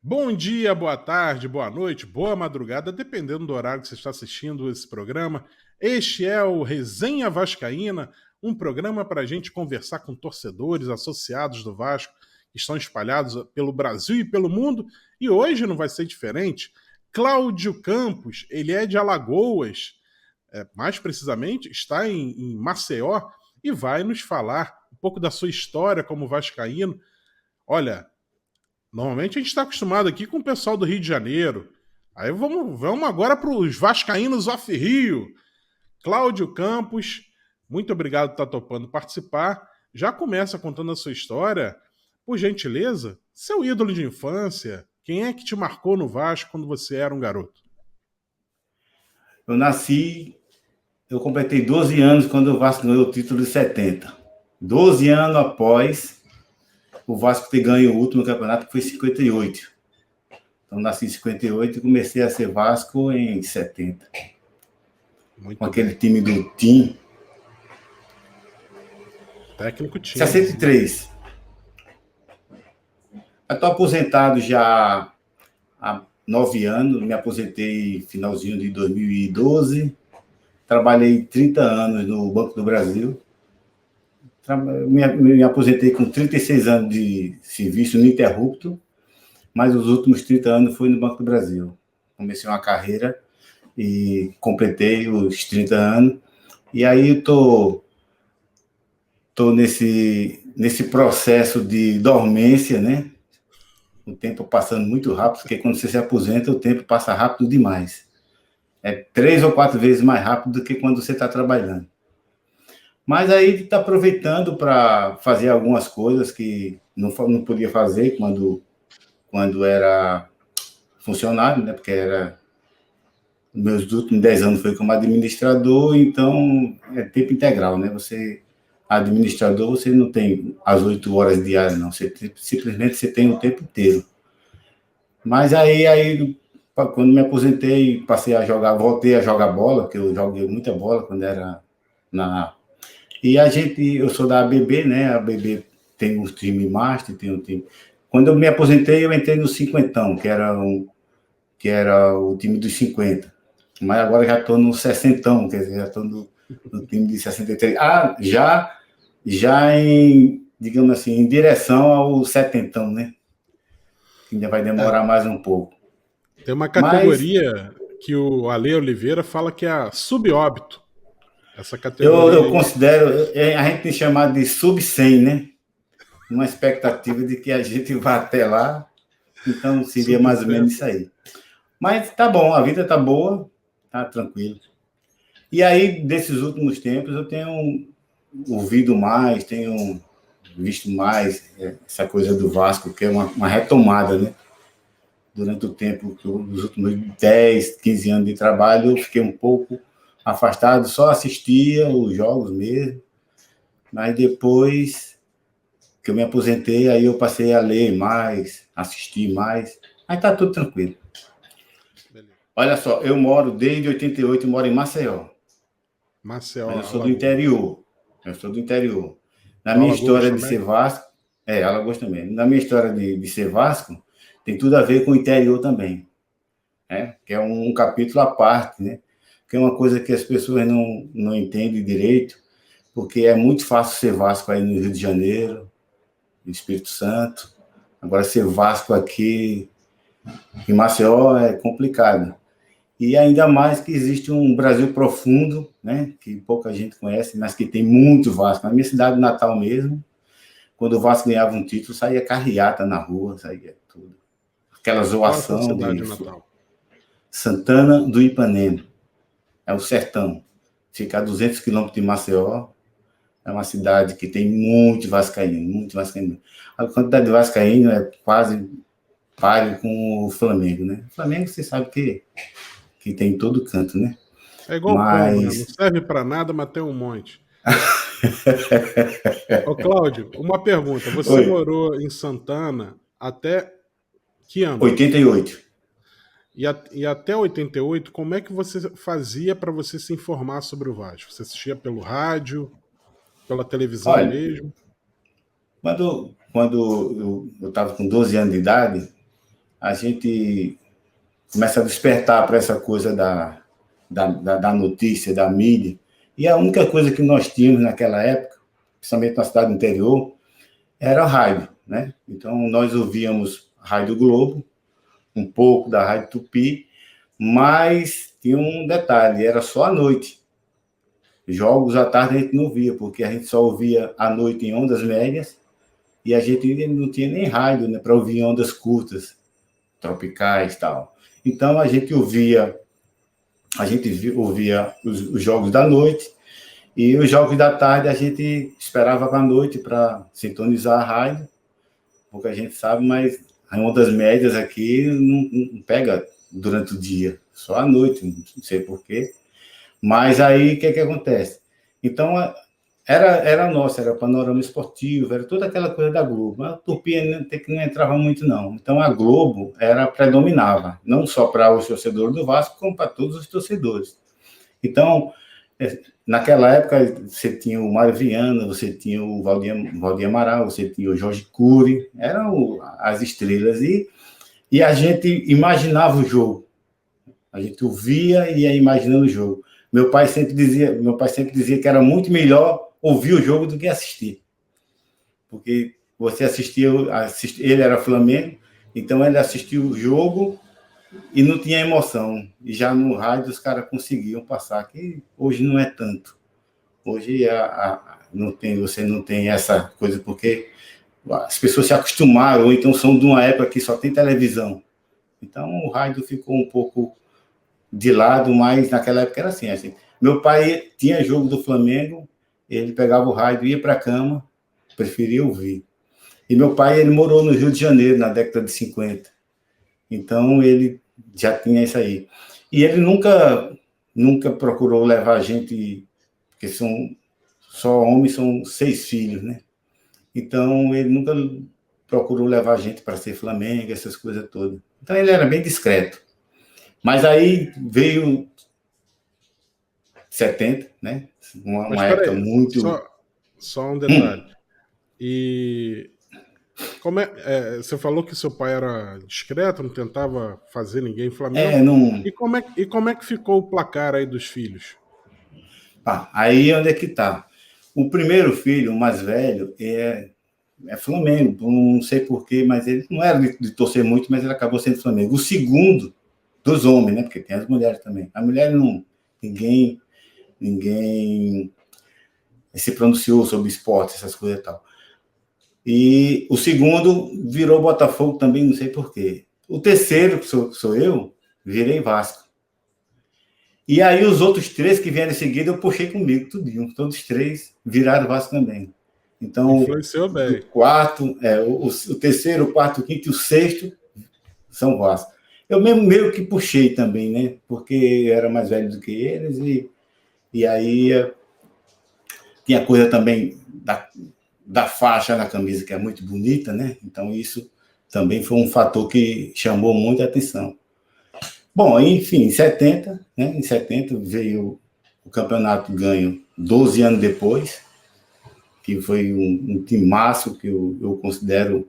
Bom dia, boa tarde, boa noite, boa madrugada, dependendo do horário que você está assistindo esse programa. Este é o Resenha Vascaína, um programa para a gente conversar com torcedores associados do Vasco, que estão espalhados pelo Brasil e pelo mundo. E hoje não vai ser diferente. Cláudio Campos, ele é de Alagoas, mais precisamente está em Maceió, e vai nos falar um pouco da sua história como vascaíno. Olha, normalmente a gente está acostumado aqui com o pessoal do Rio de Janeiro. Aí vamos agora para os vascaínos off Rio. Cláudio Campos, muito obrigado por estar topando participar. Já começa contando a sua história. Por gentileza, seu ídolo de infância, quem é que te marcou no Vasco quando você era um garoto? Eu completei 12 anos quando o Vasco ganhou o título de 70. 12 anos após o Vasco ter ganho o último campeonato, que foi em 58. Então, nasci em 58 e comecei a ser Vasco em 70. Muito com aquele bem. time do TIM. Técnico time. 63. Eu estou aposentado já há 9 anos. Me aposentei finalzinho de 2012. Trabalhei 30 anos no Banco do Brasil. Me aposentei com 36 anos de serviço ininterrupto, mas os últimos 30 anos foi no Banco do Brasil. Comecei uma carreira e completei os 30 anos. E aí eu tô nesse processo de dormência, né? O tempo passando muito rápido, porque quando você se aposenta, o tempo passa rápido demais. É 3 ou 4 vezes mais rápido do que quando você está trabalhando. Mas aí está aproveitando para fazer algumas coisas que não podia fazer quando era funcionário, né? Porque meus últimos 10 anos foi como administrador, então é tempo integral, né? Administrador, você não tem as 8 horas diárias, não. Simplesmente você tem o tempo inteiro. Mas aí quando me aposentei, voltei a jogar bola, porque eu joguei muita bola quando era na... E eu sou da ABB, né? A ABB tem um time master, tem um time... Quando eu me aposentei, eu entrei no cinquentão, que era o time dos 50. Mas agora já estou no 60, quer dizer, já estou no time de 63. Já digamos assim, em direção ao 70, né? Que ainda vai demorar mais um pouco. Tem uma categoria que o Ale Oliveira fala que é a subóbito. Essa categoria. Eu considero, a gente tem chamado de sub-100, né? Uma expectativa de que a gente vá até lá. Então, seria mais ou menos isso aí. Mas tá bom, a vida tá boa, tá tranquilo. E aí, desses últimos tempos, eu tenho ouvido mais, tenho visto mais essa coisa do Vasco, que é uma retomada, né? Durante o tempo, nos últimos 10, 15 anos de trabalho, eu fiquei um pouco afastado, só assistia os jogos mesmo, mas depois que eu me aposentei, aí eu passei a ler mais, assistir mais, aí tá tudo tranquilo. Beleza. Olha só, desde 88, moro em Maceió. Maceió, mas eu sou do interior. Na minha Alagoas história de também? ser Vasco, Alagoas também. Na minha história de ser Vasco, tem tudo a ver com o interior também, né? Que é um capítulo à parte, né? Que é uma coisa que as pessoas não entendem direito, porque é muito fácil ser Vasco aí no Rio de Janeiro, no Espírito Santo. Agora, ser Vasco aqui em Maceió é complicado. E ainda mais que existe um Brasil profundo, né? Que pouca gente conhece, mas que tem muito Vasco. Na minha cidade natal mesmo, quando o Vasco ganhava um título, saía carreata na rua, saía tudo. Aquela zoação. Qual a cidade natal? Santana do Ipanema. É o sertão. Fica a 200 quilômetros de Maceió. É uma cidade que tem muito vascaíno, muito vascaíno. A quantidade de vascaíno é quase páreo com o Flamengo, né? O Flamengo, você sabe que tem em todo canto, né? É igual pombo, né? Não serve para nada, mas tem um monte. Ô, Cláudio, uma pergunta. Você morou em Santana até que ano? 88. E até 88, como é que você fazia para você se informar sobre o Vasco? Você assistia pelo rádio, pela televisão mesmo? Quando eu estava com 12 anos de idade, a gente começa a despertar para essa coisa da notícia, da mídia. E a única coisa que nós tínhamos naquela época, principalmente na cidade do interior, era a rádio, né? Então, nós ouvíamos a Rádio Globo, um pouco da Rádio Tupi, mas tinha um detalhe, era só à noite. Jogos à tarde a gente não via, porque a gente só ouvia à noite em ondas médias, e a gente não tinha nem rádio, né, para ouvir em ondas curtas, tropicais e tal. Então, a gente ouvia os jogos da noite, e os jogos da tarde a gente esperava para a noite para sintonizar a rádio, porque a gente sabe, mas as ondas médias aqui não pega durante o dia, só à noite, não sei porquê. Mas aí, o que acontece? Então, era nossa, era panorama esportivo, era toda aquela coisa da Globo. A Tupi não entrava muito, não. Então, a Globo predominava, não só para os torcedores do Vasco, como para todos os torcedores. Então, naquela época, você tinha o Mário Viana, você tinha o Valdir Amaral, você tinha o Jorge Cury, eram as estrelas. E a gente imaginava o jogo. A gente ouvia e ia imaginando o jogo. Meu pai sempre dizia que era muito melhor ouvir o jogo do que assistir. Porque você assistia, ele era Flamengo, então ele assistia o jogo e não tinha emoção. E já no rádio os caras conseguiam passar, que hoje não é tanto. Hoje você não tem essa coisa, porque as pessoas se acostumaram, ou então são de uma época que só tem televisão. Então o rádio ficou um pouco de lado, mas naquela época era assim. Meu pai tinha jogo do Flamengo, ele pegava o rádio, ia para a cama, preferia ouvir. E meu pai, ele morou no Rio de Janeiro, na década de 50. Então, ele já tinha isso aí. E ele nunca procurou levar a gente, porque só homens, são 6 filhos, né? Então, ele nunca procurou levar a gente para ser Flamengo, essas coisas todas. Então, ele era bem discreto. Mas aí veio 70, né? Uma época aí, muito... Só um detalhe. E você falou que seu pai era discreto, não tentava fazer ninguém Flamengo. não... E como é que ficou o placar aí dos filhos? Aí onde é que tá? O primeiro filho, o mais velho, é Flamengo. Não sei porquê, mas ele não era de torcer muito, mas ele acabou sendo Flamengo. O segundo, dos homens, né? Porque tem as mulheres também. A mulher não... Ninguém se pronunciou sobre esporte, essas coisas e tal. E o segundo virou Botafogo também, não sei porquê. O terceiro, que sou eu, virei Vasco. E aí os outros 3 que vieram em seguida, eu puxei comigo, tudinho. Todos 3 viraram Vasco também. Então, influenciou bem. O terceiro, o quarto, o quinto e o sexto são Vasco. Eu mesmo meio que puxei também, né? Porque eu era mais velho do que eles e aí tinha coisa também da faixa na camisa, que é muito bonita, né? Então, isso também foi um fator que chamou muita atenção. Bom, enfim, em 70 veio o campeonato ganho 12 anos depois, que foi um timaço que eu considero...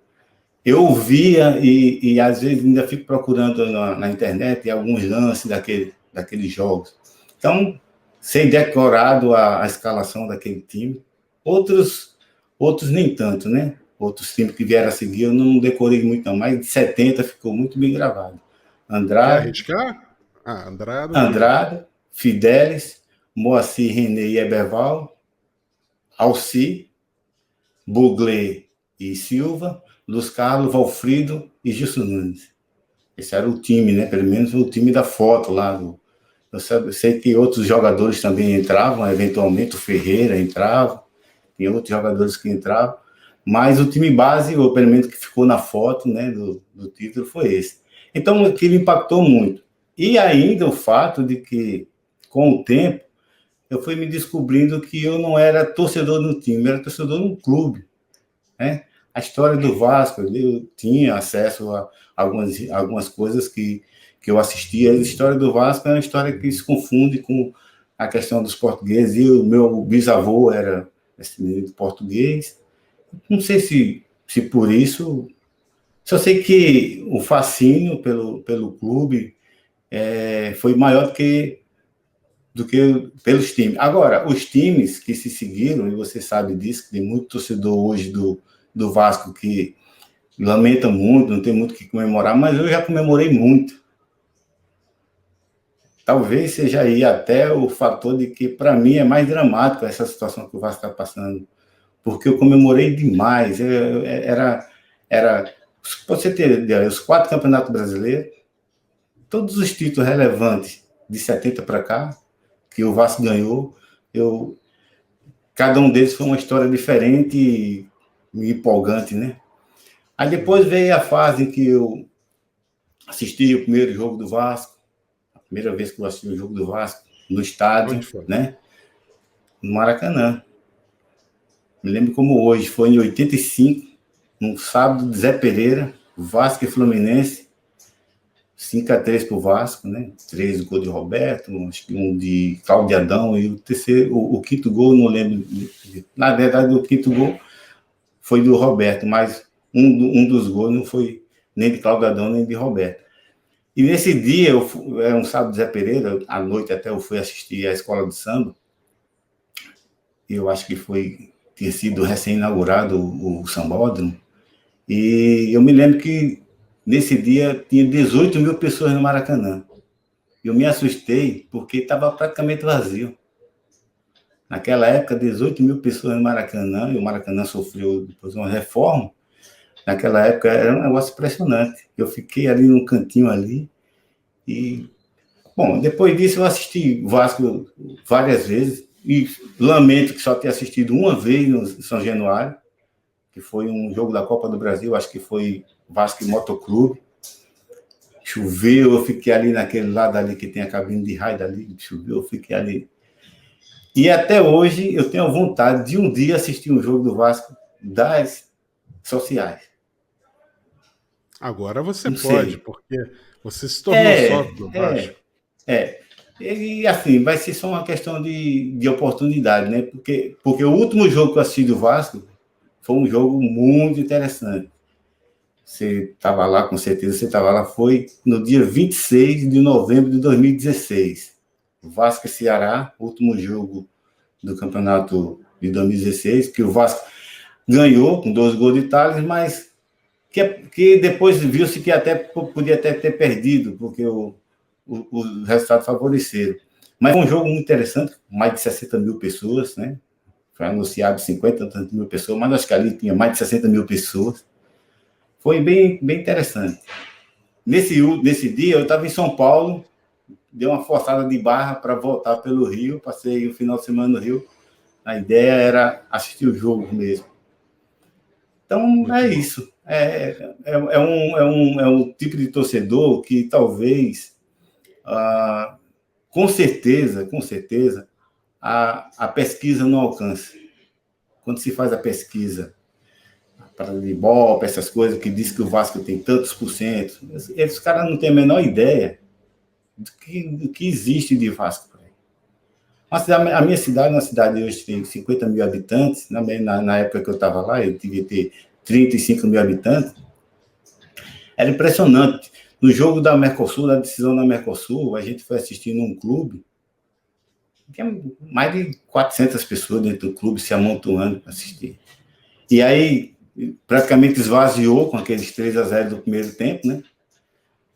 Eu via e às vezes ainda fico procurando na internet alguns lances daqueles jogos. Então, sei decorado a escalação daquele time. Outros nem tanto, né? Outros times que vieram a seguir eu não decorei muito, não. Mas de 70 ficou muito bem gravado. Quer arriscar? Andrade, Fidelis, Moacir, René e Eberval, Alci, Buglé e Silva, Luiz Carlos, Valfrido e Gilson Nunes. Esse era o time, né? Pelo menos o time da foto lá. Eu sei que outros jogadores também entravam, eventualmente o Ferreira entrava, tem outros jogadores que entravam, mas o time base, ou pelo menos que ficou na foto, né, do título, foi esse. Então, aquilo impactou muito. E ainda o fato de que, com o tempo, eu fui me descobrindo que eu não era torcedor do time, eu era torcedor no clube, né? A história do Vasco, eu tinha acesso a algumas coisas que eu assistia. A história do Vasco é uma história que se confunde com a questão dos portugueses. E o meu bisavô era português. Não sei se por isso Só sei que o fascínio pelo clube foi maior do que pelos times. Agora, os times que se seguiram, e você sabe disso, que tem muito torcedor hoje do Vasco que lamenta muito, não tem muito o que comemorar, mas eu já comemorei muito. Talvez seja aí até o fator de que, para mim, é mais dramático essa situação que o Vasco está passando, porque eu comemorei demais. Era você ter os 4 campeonatos brasileiros, todos os títulos relevantes de 70 para cá, que o Vasco ganhou, cada um deles foi uma história diferente e empolgante, né? Aí depois veio a fase em que eu assisti o primeiro jogo do Vasco, a primeira vez que eu assisti o jogo do Vasco, no estádio, né? No Maracanã. Me lembro como hoje, foi em 85, no sábado de Zé Pereira, Vasco e Fluminense, 5-3 para o Vasco, né? 3 gol de Roberto, acho que um de Cláudio Adão, e o terceiro, o quinto gol, não lembro. Na verdade, o quinto gol foi do Roberto, mas um dos gols não foi nem de Cláudio Adão, nem de Roberto. E nesse dia, era um sábado de Zé Pereira, à noite até eu fui assistir a escola de samba, eu acho que tinha sido recém-inaugurado o sambódromo, e eu me lembro que nesse dia tinha 18 mil pessoas no Maracanã. Eu me assustei porque estava praticamente vazio. Naquela época, 18 mil pessoas no Maracanã, e o Maracanã sofreu depois uma reforma. Naquela época era um negócio impressionante. Eu fiquei ali num cantinho ali e... Bom, depois disso eu assisti Vasco várias vezes e lamento que só tenha assistido uma vez no São Januário, que foi um jogo da Copa do Brasil, acho que foi Vasco e Motoclube. Choveu, eu fiquei ali naquele lado ali que tem a cabine de raio ali, choveu, eu fiquei ali. E até hoje eu tenho vontade de um dia assistir um jogo do Vasco das sociais. Agora você Não pode, sei. porque você se tornou sócio do Vasco. E assim, vai ser só uma questão de oportunidade, né? Porque o último jogo que eu assisti do Vasco foi um jogo muito interessante. Você estava lá, com certeza você estava lá, foi no dia 26 de novembro de 2016. Vasco e Ceará, último jogo do campeonato de 2016, que o Vasco ganhou com 2 gols de Thales, mas que depois viu-se que até podia até ter perdido, porque o resultado favoreceram. Mas foi um jogo muito interessante, mais de 60 mil pessoas, né? Foi anunciado 50 mil pessoas, mas acho que ali tinha mais de 60 mil pessoas. Foi bem, bem interessante. Nesse dia, eu estava em São Paulo, dei uma forçada de barra para voltar pelo Rio, passei o final de semana no Rio. A ideia era assistir o jogo mesmo. Então, muito é bom. Isso. É um tipo de torcedor que talvez, com certeza, a pesquisa não alcance. Quando se faz a pesquisa para o Ibope, essas coisas, que diz que o Vasco tem tantos por cento, esses caras não têm a menor ideia do que existe de Vasco. A minha cidade, uma cidade hoje tem 50 mil habitantes, na época que eu estava lá, eu devia ter 35 mil habitantes. Era impressionante. No jogo da Mercosul, na decisão da Mercosul, a gente foi assistir num clube, tinha mais de 400 pessoas dentro do clube se amontoando para assistir. E aí, praticamente esvaziou com aqueles 3-0 do primeiro tempo, né?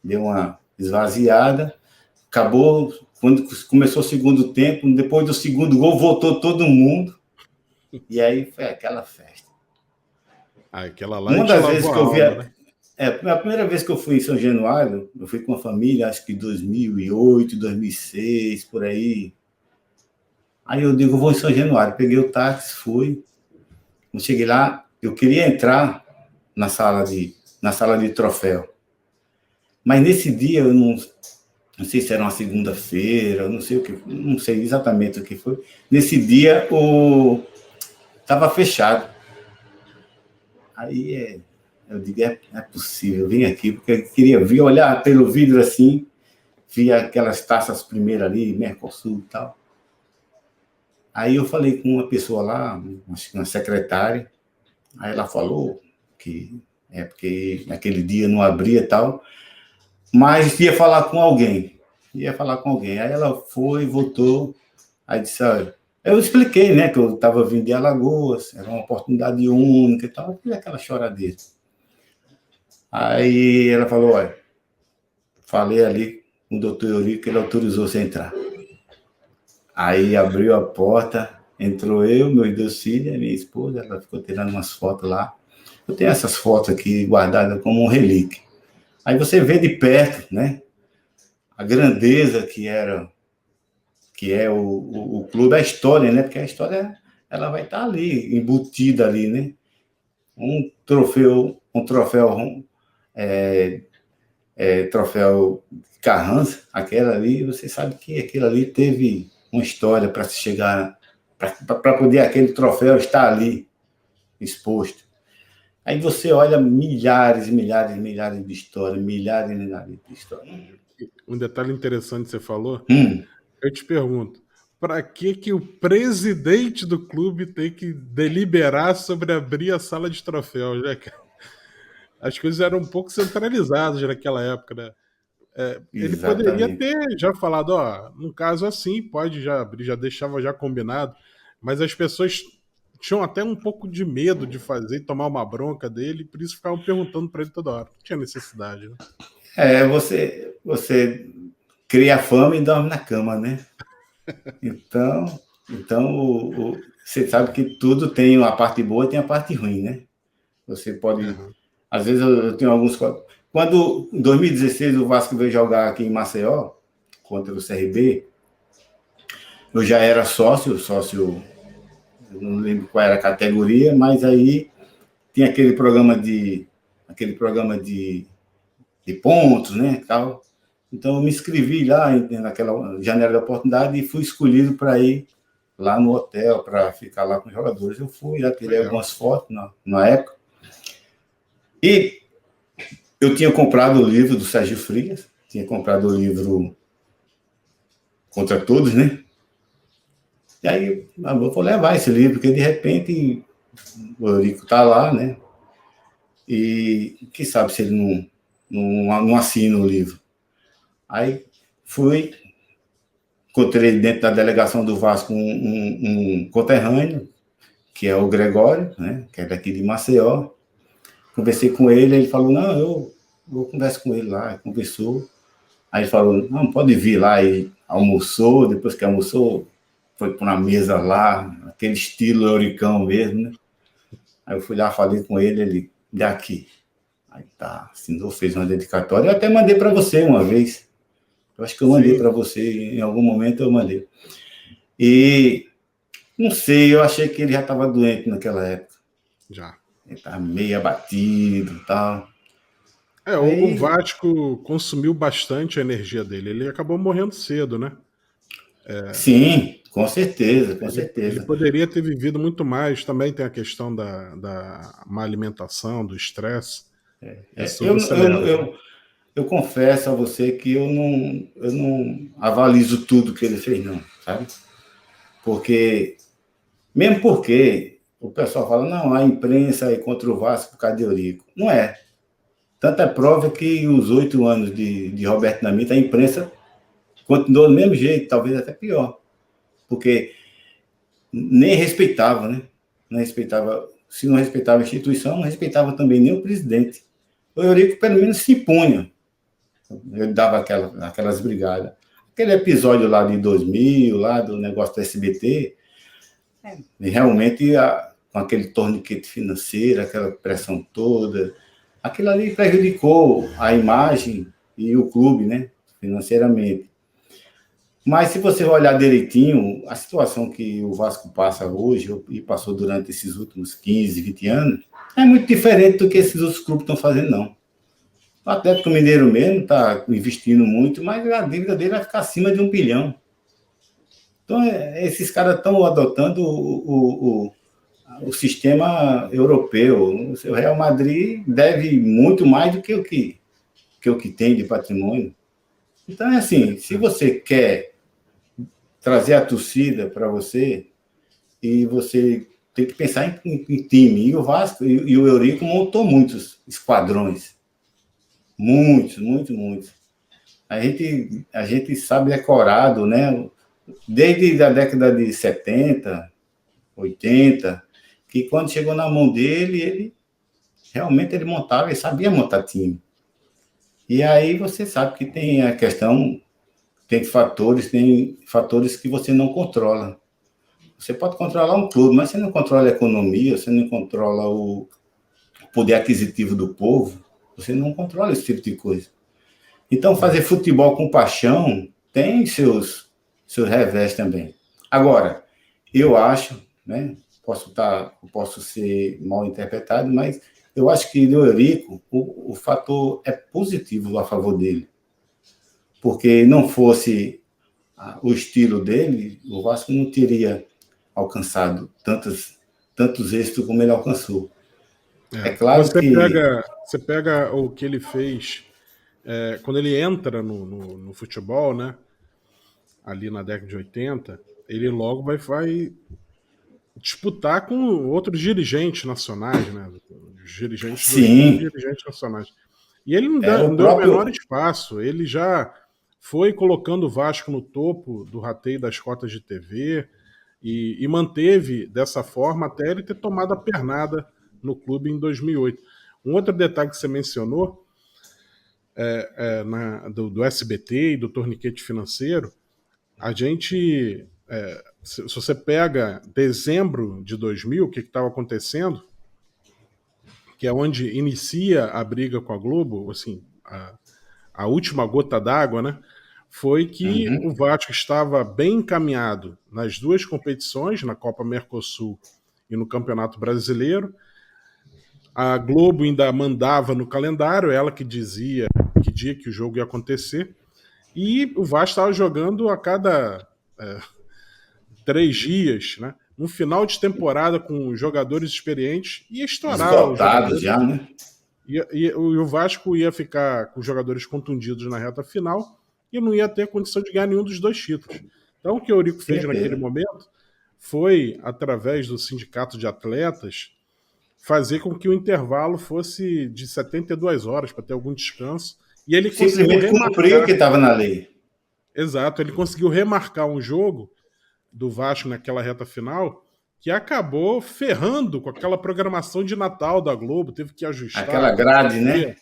Deu uma esvaziada, acabou. Quando começou o segundo tempo, depois do segundo gol, voltou todo mundo. E aí foi aquela festa. Aquela lá uma das vezes que eu vi. Né? A primeira vez que eu fui em São Januário, eu fui com a família, acho que 2008, 2006, por aí. Aí eu digo, vou em São Januário. Peguei o táxi, fui. Quando cheguei lá, eu queria entrar na sala de troféu. Mas nesse dia eu não sei se era uma segunda-feira, não sei exatamente o que foi. Nesse dia estava fechado. Aí eu digo, é possível, vim aqui, porque eu queria vir, olhar pelo vidro assim, via aquelas taças primeiras ali, Mercosul e tal. Aí eu falei com uma pessoa lá, acho que uma secretária, aí ela falou que porque naquele dia não abria e tal, mas ia falar com alguém. Aí ela foi, voltou, aí disse, olha, eu expliquei, né, que eu estava vindo de Alagoas, era uma oportunidade única e tal, e aquela choradeira. Aí ela falou, olha, falei ali com o doutor Eurico que ele autorizou você entrar. Aí abriu a porta, entrou eu, meus 2 filhos, minha esposa, ela ficou tirando umas fotos lá. Eu tenho essas fotos aqui guardadas como um relíquio. Aí você vê de perto, né, a grandeza que é o clube, a história, né, porque a história ela vai estar ali, embutida ali, né. Troféu troféu Carranza, aquela ali, você sabe que aquilo ali teve uma história para se chegar, para poder aquele troféu estar ali exposto. Aí você olha milhares e milhares e milhares de histórias, milhares e milhares de histórias. Um detalhe interessante que você falou, Hum. eu te pergunto, para que o presidente do clube tem que deliberar sobre abrir a sala de troféus, né, cara? As coisas eram um pouco centralizadas naquela época, né? Ele poderia Exatamente. ter já falado, ó, num caso assim, pode já abrir, já deixava já combinado, mas as pessoas tinham até um pouco de medo de fazer, tomar uma bronca dele, por isso ficavam perguntando para ele toda hora. Não tinha necessidade, né? Você cria fama e dorme na cama, né? Então você sabe que tudo tem a parte boa e tem a parte ruim, né? Você pode. Uhum. Às vezes eu tenho alguns. Quando em 2016 o Vasco veio jogar aqui em Maceió, contra o CRB, eu já era sócio, eu não lembro qual era a categoria, mas aí tinha aquele programa de pontos, né? Tal. Então eu me inscrevi lá naquela janela da oportunidade e fui escolhido para ir lá no hotel para ficar lá com os jogadores. Eu fui, já tirei Legal. algumas fotos na época. E eu tinha comprado o livro do Sérgio Frias, tinha comprado o livro Contra Todos, né? E aí eu vou levar esse livro, porque de repente o Eurico está lá, né? E quem sabe se ele não assina o livro. Aí fui, encontrei dentro da delegação do Vasco um conterrâneo, que é o Gregório, né? Que é daqui de Maceió. Conversei com ele falou, não, eu vou conversar com ele lá. Conversou. Aí ele falou, não, pode vir lá. E almoçou, depois que almoçou, foi para uma mesa lá, aquele estilo euricão mesmo, né? Aí eu fui lá, falei com ele daqui. Aí tá, assinou, fez uma dedicatória. Eu até mandei para você uma vez. Eu acho que eu mandei para você, em algum momento eu mandei. E não sei, eu achei que ele já estava doente naquela época. Já. Ele estava meio abatido e tal. O Vasco consumiu bastante a energia dele. Ele acabou morrendo cedo, né? Sim, com certeza, com Ele certeza. poderia ter vivido muito mais. Também tem a questão da má alimentação, do estresse. Isso Eu, você eu, leva. eu, eu confesso a você que eu não avalizo tudo que ele fez, não, sabe? Mesmo porque o pessoal fala, não, a imprensa é contra o Vasco por causa de Eurico. Não é. Tanta prova que os 8 anos de Roberto Namita, a imprensa continuou do mesmo jeito, talvez até pior. Porque nem respeitava, né? Não respeitava, se não respeitava a instituição, não respeitava também nem o presidente. O Eurico, pelo menos, se impunha. Ele dava aquelas brigadas. Aquele episódio lá de 2000, lá do negócio do SBT, realmente, com aquele torniquete financeiro, aquela pressão toda, aquilo ali prejudicou a imagem e o clube, né? Financeiramente. Mas se você olhar direitinho, a situação que o Vasco passa hoje, e passou durante esses últimos 15, 20 anos, é muito diferente do que esses outros clubes estão fazendo, não. O Atlético Mineiro mesmo está investindo muito, mas a dívida dele vai ficar acima de 1 bilhão. Então, esses caras estão adotando o sistema europeu. O Real Madrid deve muito mais do que o que tem de patrimônio. Então, é assim, se você quer trazer a torcida para você e você tem que pensar em time. E o Vasco e o Eurico montou muitos esquadrões. Muitos, muitos, muitos. A gente sabe decorado, né? Desde a década de 70, 80, que quando chegou na mão dele, ele realmente ele montava, ele sabia montar time. E aí você sabe que tem a questão, tem fatores que você não controla. Você pode controlar um clube, mas você não controla a economia, você não controla o poder aquisitivo do povo, você não controla esse tipo de coisa. Então, fazer futebol com paixão tem seus revés também. Agora, eu acho, né, posso ser mal interpretado, mas eu acho que no Eurico o fator é positivo a favor dele. Porque não fosse o estilo dele, o Vasco não teria alcançado tantos êxitos como ele alcançou. É claro Você pega o que ele fez quando ele entra no futebol, né? Ali na década de 80, ele logo vai disputar com outros dirigentes nacionais, né? Os dirigentes do Rio, dirigentes nacionais. E ele não deu o menor espaço. Ele já foi colocando o Vasco no topo do rateio das cotas de TV e manteve dessa forma até ele ter tomado a pernada no clube em 2008. Um outro detalhe que você mencionou do SBT e do torniquete financeiro, a gente, se você pega dezembro de 2000, o que estava acontecendo, que é onde inicia a briga com a Globo, assim, a última gota d'água, né? Foi que o Vasco estava bem encaminhado nas duas competições, na Copa Mercosul e no Campeonato Brasileiro. A Globo ainda mandava no calendário, ela que dizia que dia que o jogo ia acontecer. E o Vasco estava jogando a cada 3 dias, né? No final de temporada com jogadores experientes, ia estourar. Esgotados já, né? E o Vasco ia ficar com jogadores contundidos na reta final e não ia ter condição de ganhar nenhum dos dois títulos. Então o que o Eurico fez naquele momento foi, através do sindicato de atletas, fazer com que o intervalo fosse de 72 horas para ter algum descanso. E ele simplesmente cumpriu o que estava na lei. Exato, ele conseguiu remarcar um jogo do Vasco naquela reta final que acabou ferrando com aquela programação de Natal da Globo, teve que ajustar. Aquela grade, né?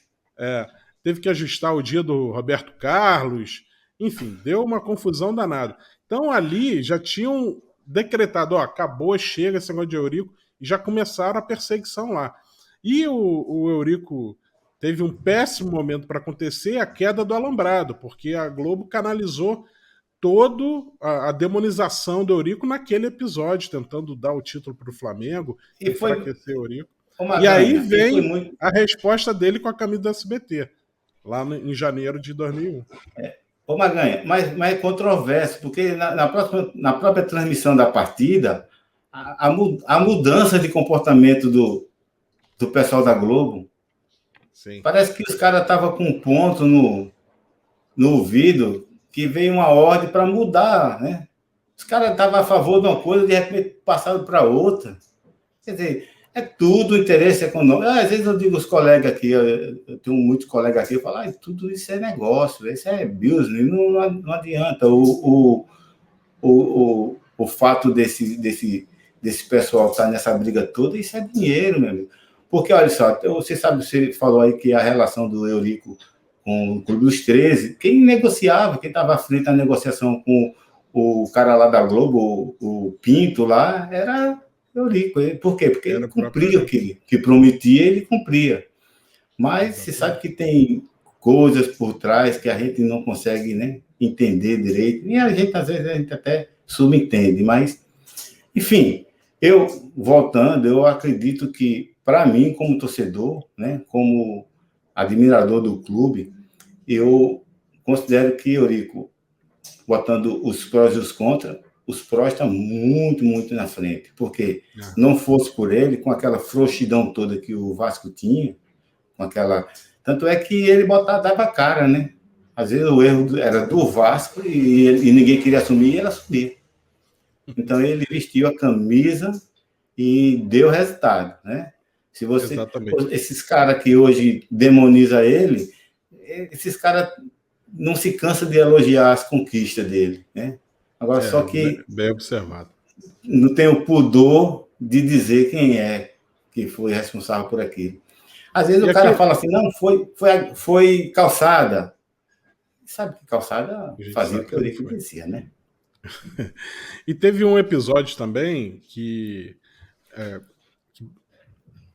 Teve que ajustar o dia do Roberto Carlos, enfim, deu uma confusão danada. Então ali já tinham decretado, acabou, chega esse negócio de Eurico, e já começaram a perseguição lá. E o Eurico teve um péssimo momento para acontecer, a queda do Alambrado, porque a Globo canalizou toda a demonização do Eurico naquele episódio, tentando dar o título para o Flamengo, e enfraquecer o Eurico. E aí vem a resposta dele com a camisa do SBT, lá em janeiro de 2001. Ô Maganha, mas é controverso, porque na própria transmissão da partida, a mudança de comportamento do pessoal da Globo, sim, parece que os caras estavam com um ponto no ouvido, que veio uma ordem para mudar, né? Os caras estavam a favor de uma coisa, de repente passaram para outra. Quer dizer, é tudo interesse econômico. Às vezes eu digo aos colegas aqui, eu tenho muitos colegas aqui, eu falo, tudo isso é negócio, isso é business, não adianta. O fato desse pessoal estar nessa briga toda, isso é dinheiro, meu amigo. Porque, olha só, você falou aí que a relação do Eurico com o Clube dos 13, quem negociava, quem estava à frente da negociação com o cara lá da Globo, o Pinto lá, era Eurico. Por quê? Porque ele cumpria o que prometia, ele cumpria. Mas você sabe que tem coisas por trás que a gente não consegue, né, entender direito. E às vezes, a gente até subentende. Mas, enfim, voltando, eu acredito que, para mim, como torcedor, né, como admirador do clube, eu considero que Eurico, botando os prós e os contras, os prós estão muito, muito na frente. Porque não fosse por ele, com aquela frouxidão toda que o Vasco tinha, com aquela... Tanto é que ele dava a cara, né? Às vezes o erro era do Vasco e ninguém queria assumir, e ele assumia. Então ele vestiu a camisa e deu resultado, né? Se você, Exatamente. esses caras que hoje demoniza ele, esses caras não se cansam de elogiar as conquistas dele, né? Agora, só que Bem observado. não tem o pudor de dizer quem é que foi responsável por aquilo. Às vezes o cara fala assim, não, foi Calçada. Sabe que Calçada fazia o que o Eurico dizia, né? E teve um episódio também que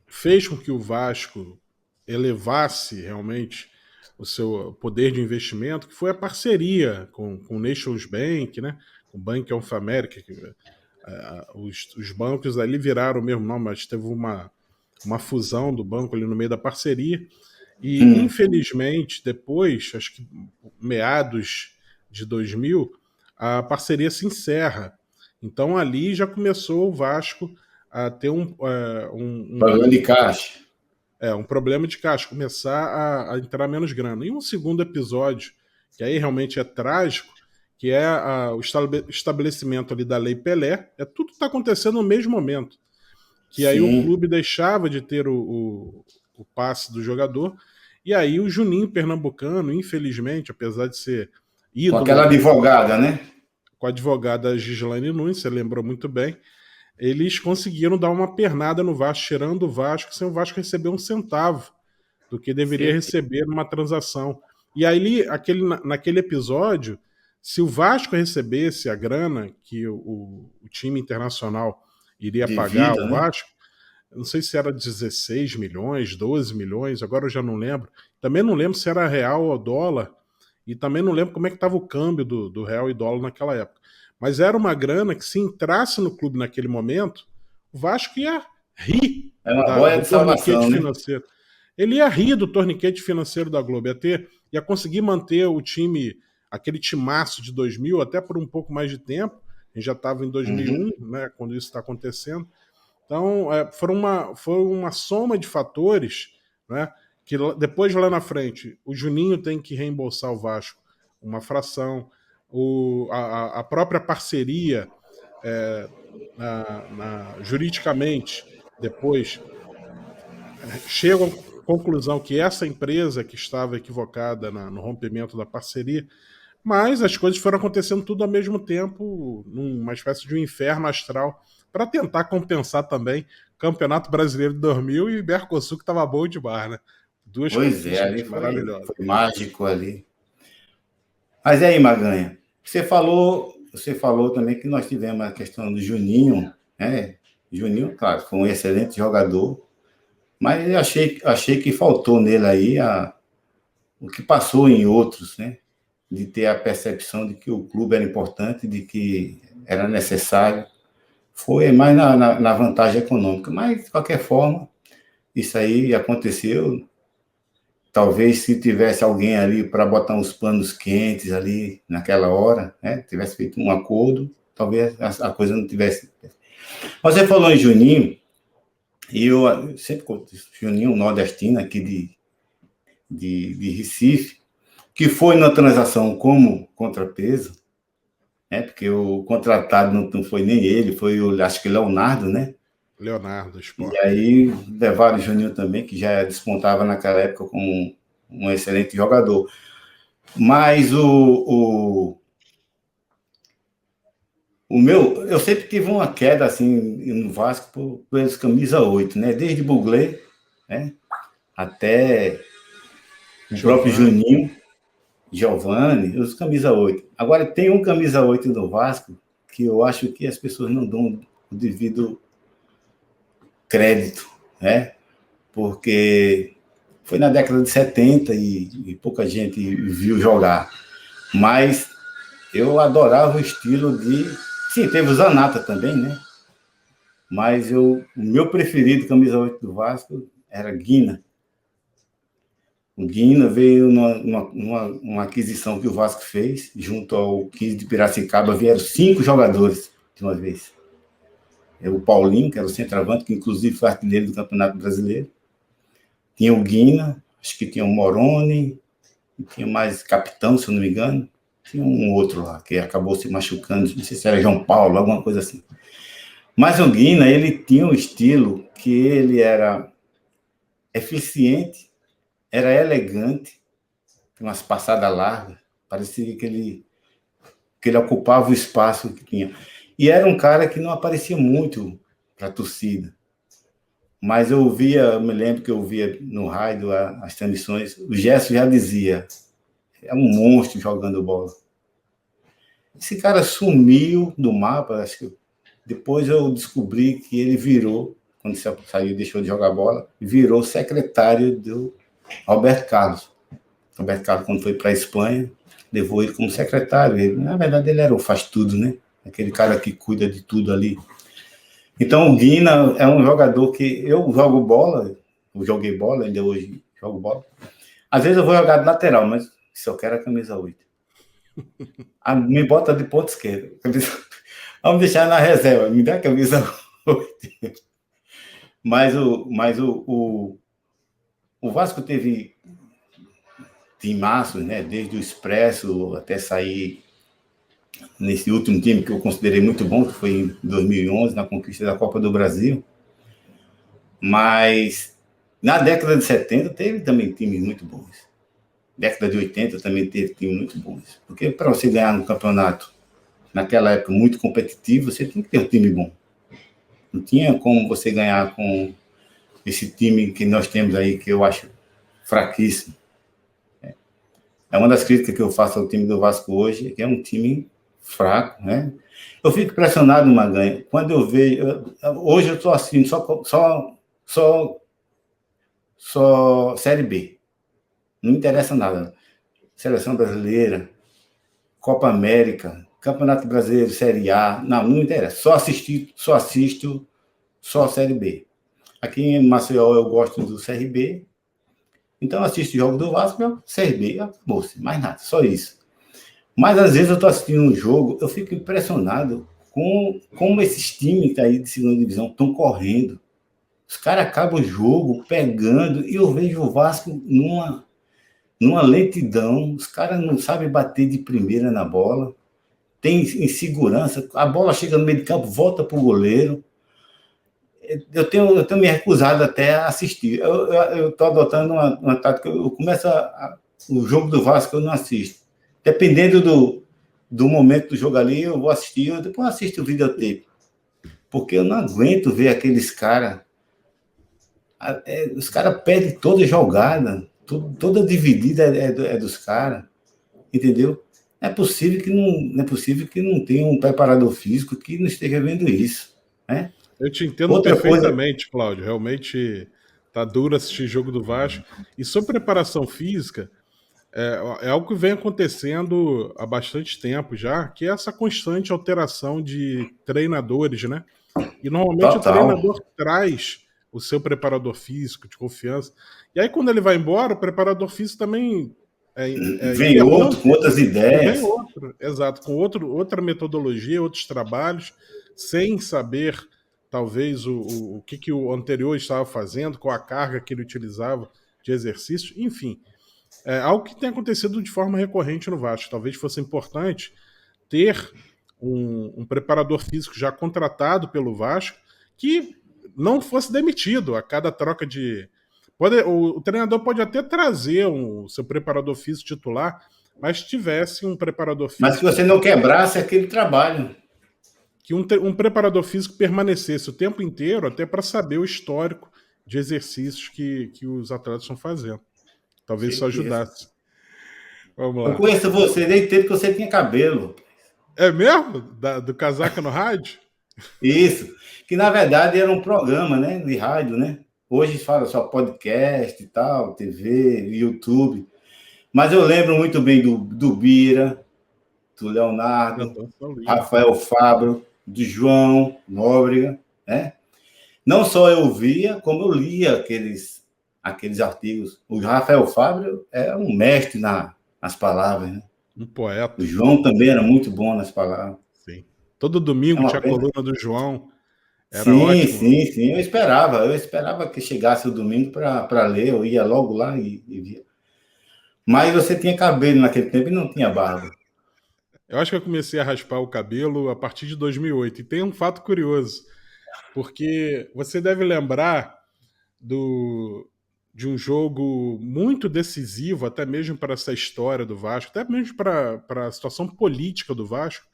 fez com que o Vasco elevasse realmente o seu poder de investimento, que foi a parceria com o Nations Bank, né? Com o Bank of America. Os bancos ali viraram o mesmo nome, mas teve uma fusão do banco ali no meio da parceria. E, infelizmente, depois, acho que meados de 2000, a parceria se encerra. Então, ali já começou o Vasco a ter problema de caixa. Um problema de caixa, começar a entrar menos grana. E um segundo episódio, que aí realmente é trágico, que é o estabelecimento ali da Lei Pelé. Tudo está acontecendo no mesmo momento. Que aí o clube deixava de ter o passe do jogador, e aí o Juninho Pernambucano, infelizmente, apesar de ser ídolo... Com aquela advogada, né? Com a advogada Gislaine Nunes, você lembrou muito bem, eles conseguiram dar uma pernada no Vasco, tirando o Vasco, sem o Vasco receber um centavo do que deveria receber numa transação. E aí, naquele episódio, se o Vasco recebesse a grana que o time internacional iria pagar ao Vasco, não sei se era 16 milhões, 12 milhões, agora eu já não lembro. Também não lembro se era real ou dólar, e também não lembro como é que estava o câmbio do real e dólar naquela época. Mas era uma grana que, se entrasse no clube naquele momento, o Vasco ia rir do torniquete financeiro. Ele ia rir do torniquete financeiro da Globo, ia conseguir manter o time, aquele timaço de 2000, até por um pouco mais de tempo. A gente já estava em 2001, né, quando isso está acontecendo. Então, foi uma soma de fatores, né, que depois, lá na frente, o Juninho tem que reembolsar o Vasco uma fração, a própria parceria, juridicamente, depois, chega à conclusão que essa empresa que estava equivocada no rompimento da parceria, mas as coisas foram acontecendo tudo ao mesmo tempo, numa espécie de um inferno astral, para tentar compensar também Campeonato Brasileiro de 2000 e Mercosul, que estava bom de bar, né? Duas conquistas ali maravilhosas. Foi mágico ali. Mas aí, Maganha, você falou também que nós tivemos a questão do Juninho, né? Juninho, claro, foi um excelente jogador, mas eu achei que faltou nele aí o que passou em outros, né? De ter a percepção de que o clube era importante, de que era necessário. Foi mais na vantagem econômica, mas, de qualquer forma, isso aí aconteceu. Talvez, se tivesse alguém ali para botar uns panos quentes ali naquela hora, né? Tivesse feito um acordo, talvez a coisa não tivesse... Você falou em Juninho, e eu sempre conto Juninho, um nordestino aqui de Recife, que foi na transação como contrapeso, né? Porque o contratado não foi nem ele, foi acho que Leonardo, né? Leonardo Sport. E aí levaram o Juninho também, que já despontava naquela época como um excelente jogador. Mas o meu, eu sempre tive uma queda assim no Vasco por eles camisa 8, né? Desde Buglé, né? Até o próprio Juninho, Giovani, os camisa 8. Agora, tem um camisa 8 do Vasco que eu acho que as pessoas não dão o devido crédito, né? Porque foi na década de 70 e pouca gente viu jogar. Mas eu adorava o estilo de... Sim, teve o Zanata também, né? Mas o meu preferido, camisa 8 do Vasco, era Guina. O Guina veio numa aquisição que o Vasco fez, junto ao 15 de Piracicaba, vieram 5 jogadores de uma vez. O Paulinho, que era o centroavante, que inclusive foi artilheiro do Campeonato Brasileiro. Tinha o Guina, acho que tinha o Moroni, tinha mais capitão, se eu não me engano. Tinha um outro lá, que acabou se machucando, não sei se era João Paulo, alguma coisa assim. Mas o Guina, ele tinha um estilo que ele era eficiente, era elegante, umas passadas largas, parecia que ele ocupava o espaço que tinha. E era um cara que não aparecia muito para a torcida. Mas eu me lembro que eu via no rádio as transmissões, o Gerson já dizia, é um monstro jogando bola. Esse cara sumiu do mapa, acho que depois eu descobri que ele virou, quando saiu, deixou de jogar bola, virou secretário do Roberto Carlos. Roberto Carlos, quando foi para a Espanha, levou ele como secretário. Ele, na verdade, ele era o faz-tudo, né? Aquele cara que cuida de tudo ali. Então, o Guina é um jogador que eu jogo bola, eu joguei bola, ainda hoje jogo bola. Às vezes eu vou jogar de lateral, mas se eu quero a camisa 8. Me bota de ponta esquerda. Vamos deixar na reserva, me dá a camisa 8. O Vasco teve timaços, né? Desde o Expresso até sair nesse último time que eu considerei muito bom, que foi em 2011, na conquista da Copa do Brasil. Mas na década de 70 teve também times muito bons. Década de 80 também teve times muito bons. Porque para você ganhar um campeonato, naquela época, muito competitivo, você tinha que ter um time bom. Não tinha como você ganhar com esse time que nós temos aí, que eu acho fraquíssimo. É uma das críticas que eu faço ao time do Vasco hoje, que é um time fraco, né? Eu fico impressionado, Maganha, quando eu vejo... Hoje eu estou assistindo só Série B. Não me interessa nada. Seleção Brasileira, Copa América, Campeonato Brasileiro, Série A. Não me interessa. Só assisto Série B. Aqui em Maceió eu gosto do CRB. Então eu assisto o jogo do Vasco, CRB, acabou, mais nada, só isso. Mas às vezes eu estou assistindo um jogo, eu fico impressionado com como esses times aí de segunda divisão estão correndo. Os caras acabam o jogo pegando e eu vejo o Vasco numa lentidão. Os caras não sabem bater de primeira na bola, tem insegurança, a bola chega no meio de campo, volta para o goleiro. Eu tenho me recusado até a assistir. Eu estou adotando uma tática. Eu começo o jogo do Vasco, eu não assisto. Dependendo do momento do jogo ali, eu vou assistir. Eu depois assisto o videotape. Porque eu não aguento ver aqueles caras. Os caras perdem toda jogada. Toda dividida é dos caras. Entendeu? Não é possível que não tenha um preparador físico que não esteja vendo isso. Né? Eu te entendo perfeitamente, Cláudio. Realmente tá duro assistir jogo do Vasco. E sobre preparação física, é algo que vem acontecendo há bastante tempo já, que é essa constante alteração de treinadores, né? E normalmente o treinador traz o seu preparador físico de confiança. E aí quando ele vai embora, o preparador físico também vem outro, com outras ideias. Vem outro, exato, com outra metodologia, outros trabalhos, sem saber talvez o que o anterior estava fazendo, qual a carga que ele utilizava de exercício, enfim. É algo que tem acontecido de forma recorrente no Vasco. Talvez fosse importante ter um preparador físico já contratado pelo Vasco que não fosse demitido a cada troca de... o treinador pode até trazer o seu preparador físico titular, mas tivesse um preparador físico... Mas que você não quebrasse aquele trabalho. Que um preparador físico permanecesse o tempo inteiro, até para saber o histórico de exercícios que os atletas estão fazendo. Talvez isso ajudasse. Vamos lá. Eu conheço você desde tempo que você tinha cabelo. É mesmo? Do Casaca no Rádio? Isso. Que na verdade era um programa, né? De rádio, né? Hoje fala só podcast e tal, TV, YouTube. Mas eu lembro muito bem do Bira, do Leonardo, Rafael Fabro, do João Nóbrega, né? Não só eu via, como eu lia aqueles artigos. O Rafael Fabro era um mestre nas palavras, né? Um poeta. O João também era muito bom nas palavras. Sim. Todo domingo tinha a coluna do João. Era sim, ótimo. Sim. Eu esperava que chegasse o domingo para ler. Eu ia logo lá e via. Mas você tinha cabelo naquele tempo e não tinha barba. Eu acho que eu comecei a raspar o cabelo a partir de 2008. E tem um fato curioso. porque você deve lembrar de um jogo muito decisivo, até mesmo para essa história do Vasco, até mesmo para a situação política do Vasco,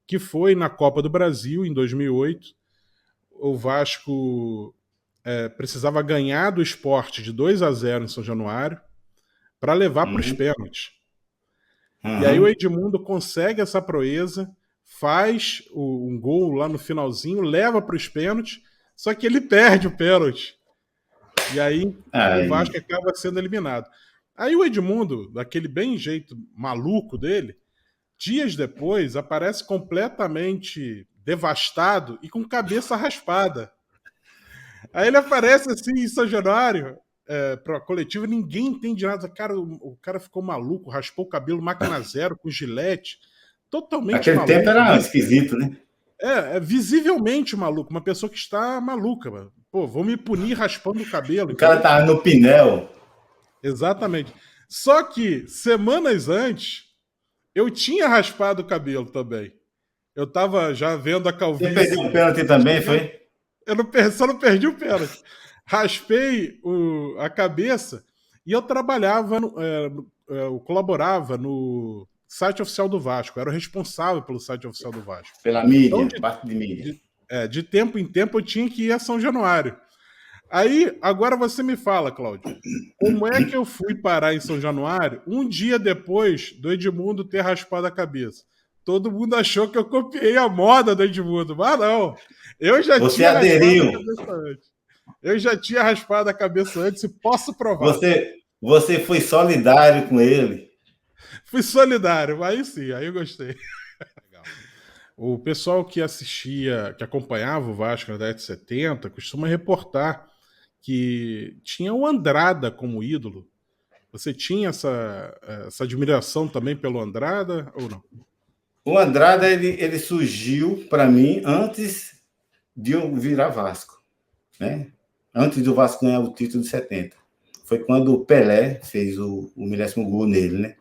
que foi na Copa do Brasil, em 2008. O Vasco precisava ganhar do Sport de 2-0 em São Januário para levar para os Uhum. pênaltis. E aí o Uhum. Edmundo consegue essa proeza, faz um gol lá no finalzinho, leva para os pênaltis, só que ele perde o pênalti. E aí o Aí, Vasco acaba sendo eliminado. Aí o Edmundo, daquele bem jeito maluco dele, dias depois aparece completamente devastado e com cabeça raspada. Aí ele aparece assim em São Januário, pra coletiva, ninguém entende nada. Cara, o cara ficou maluco, raspou o cabelo, máquina zero, com gilete. Totalmente aquele tempo maluco. era esquisito, né? É visivelmente maluco. Uma pessoa que está maluca, mano. Pô, vou me punir raspando o cabelo, O cara entendeu? tava no Pinel. Exatamente. Só que, semanas antes, eu tinha raspado o cabelo também. Eu tava já vendo a Você perdeu o calvície pênalti também, chegando. foi? Eu não, só não perdi o pênalti. Raspei a cabeça e eu trabalhava, eu colaborava no site oficial do Vasco. Eu era o responsável pelo site oficial do Vasco. Pela Então, mídia, parte de mídia. de tempo em tempo, eu tinha que ir a São Januário. Aí, agora você me fala, Cláudio, como é que eu fui parar em São Januário um dia depois do Edmundo ter raspado a cabeça? Todo mundo achou que eu copiei a moda do Edmundo, mas não. Eu já Você tinha raspado a aderiu. cabeça antes. Eu já tinha raspado a cabeça antes e posso provar. Você foi solidário com ele. Fui solidário, aí sim, aí eu gostei. O pessoal que assistia, que acompanhava o Vasco na década de 70, costuma reportar que tinha o Andrada como ídolo. Você tinha essa admiração também pelo Andrada ou não? O Andrada, ele surgiu para mim antes de eu virar Vasco, né? Antes do Vasco ganhar o título de 70. Foi quando o Pelé fez o milésimo gol nele, né?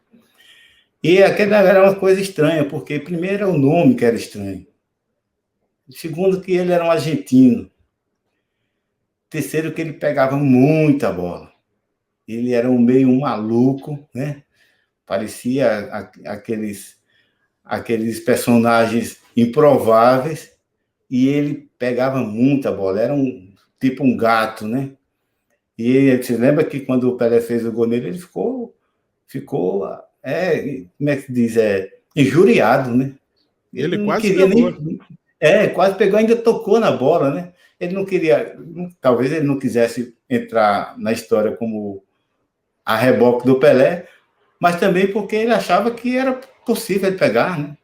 E aquela era uma coisa estranha, porque primeiro é o nome que era estranho. Segundo que ele era um argentino. Terceiro que ele pegava muita bola. Ele era um meio maluco, né? Parecia aqueles personagens improváveis, e ele pegava muita bola, era tipo um gato, né? E você lembra que quando o Pelé fez o gol nele, ele ficou como é que diz, injuriado, né? Ele Ele não quase queria pegou. nem, quase pegou, ainda tocou na bola, né? Ele não queria, talvez ele não quisesse entrar na história como a reboque do Pelé, mas também porque ele achava que era possível ele pegar, né?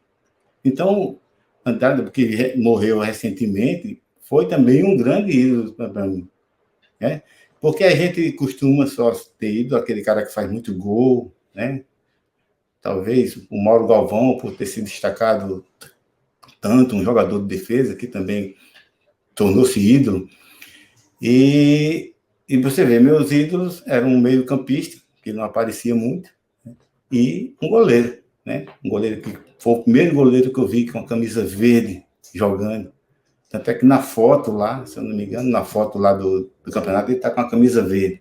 Então, Andrade, que morreu recentemente, foi também um grande ídolo para mim, né? Porque a gente costuma só ter ido aquele cara que faz muito gol, né? Talvez o Mauro Galvão, por ter se destacado tanto, um jogador de defesa que também tornou-se ídolo. E você vê, meus ídolos eram um meio-campista, que não aparecia muito, né? E um goleiro, né? Um goleiro que foi o primeiro goleiro que eu vi com a camisa verde jogando. Tanto é que na foto lá, se eu não me engano, na foto lá do campeonato, ele está com a camisa verde.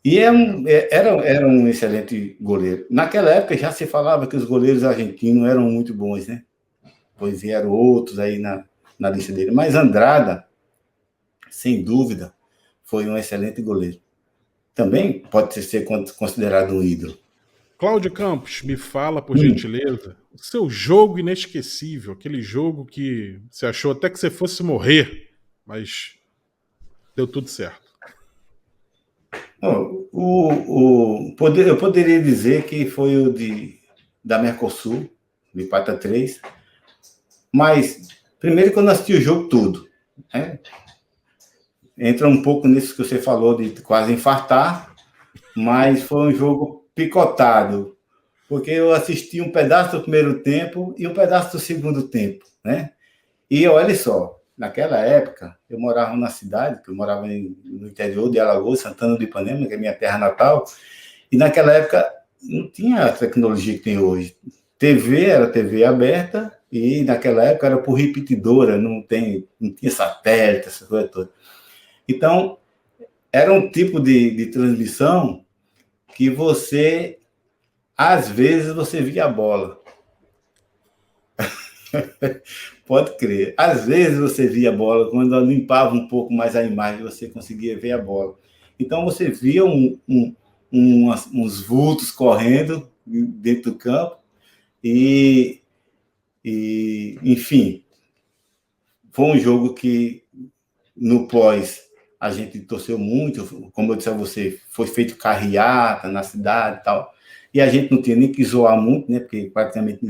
E era um excelente goleiro. Naquela época já se falava que os goleiros argentinos eram muito bons, né? Pois vieram outros aí na lista dele. Mas Andrada, sem dúvida, foi um excelente goleiro. Também pode ser considerado um ídolo. Cláudio Campos, me fala, por gentileza, o seu jogo inesquecível, aquele jogo que você achou até que você fosse morrer, mas deu tudo certo. Eu poderia dizer que foi o da Mercosul, de Pata 3, mas primeiro que eu não assisti o jogo todo, né? Entra um pouco nisso que você falou de quase infartar, mas foi um jogo picotado, porque eu assisti um pedaço do primeiro tempo e um pedaço do segundo tempo, né? E olha só, naquela época, eu morava na cidade, eu morava no interior de Alagoas, Santana do Ipanema, que é minha terra natal, e naquela época não tinha a tecnologia que tem hoje. TV era TV aberta, e naquela época era por repetidora, não tinha satélite, essa coisa toda. Então, era um tipo de transmissão que você, às vezes, você via a bola. Pode crer. Às vezes você via a bola, quando limpava um pouco mais a imagem, você conseguia ver a bola. Então você via uns vultos correndo dentro do campo enfim, foi um jogo que no pós a gente torceu muito, como eu disse a você, foi feito carreata na cidade e tal, e a gente não tinha nem que zoar muito, né, porque praticamente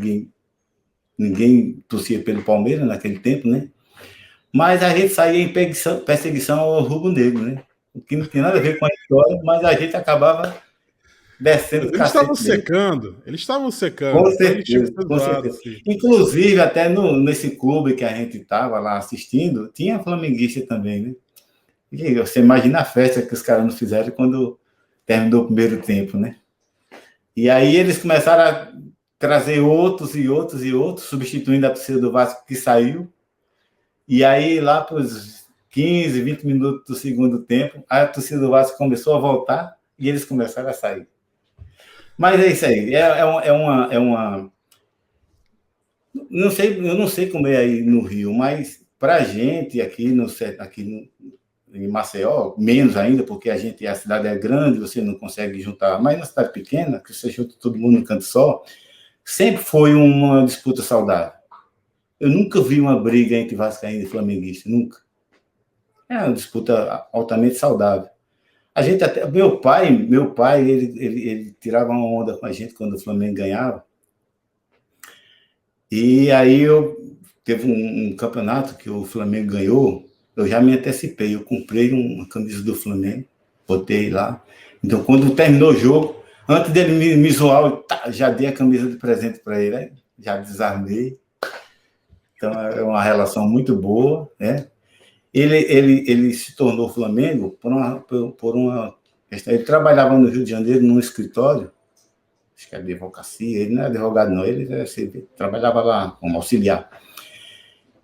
ninguém torcia pelo Palmeiras naquele tempo, né? Mas a gente saía em perseguição ao rubro-negro, né? O que não tinha nada a ver com a história, mas a gente acabava descendo Mas o cacete dele. eles estavam secando, Com então eles tinham que certeza, ser com zoados, certeza. assim. Inclusive, até nesse clube que a gente estava lá assistindo, tinha flamenguista também, né? E você imagina a festa que os caras nos fizeram quando terminou o primeiro tempo, né? E aí eles começaram a trazer outros e outros e outros, substituindo a torcida do Vasco que saiu. E aí, lá para os 15, 20 minutos do segundo tempo, a torcida do Vasco começou a voltar e eles começaram a sair. Mas é isso aí. Não sei, eu não sei como é aí no Rio, mas para a gente aqui em Maceió, menos ainda, porque a cidade é grande, você não consegue juntar, mas na cidade pequena, que você junta todo mundo num canto só, sempre foi uma disputa saudável. Eu nunca vi uma briga entre vascaíno e flamenguista, nunca. É uma disputa altamente saudável. A gente até, meu pai, ele tirava uma onda com a gente quando o Flamengo ganhava. E aí teve um campeonato que o Flamengo ganhou, eu já me antecipei, eu comprei uma camisa do Flamengo, botei lá. Então, quando terminou o jogo, antes dele me zoar, eu já dei a camisa de presente para ele, né? Já desarmei. Então, é uma relação muito boa, né? Ele se tornou Flamengo por uma questão. Ele trabalhava no Rio de Janeiro num escritório, acho que é advocacia, ele não é advogado não, ele trabalhava lá como auxiliar.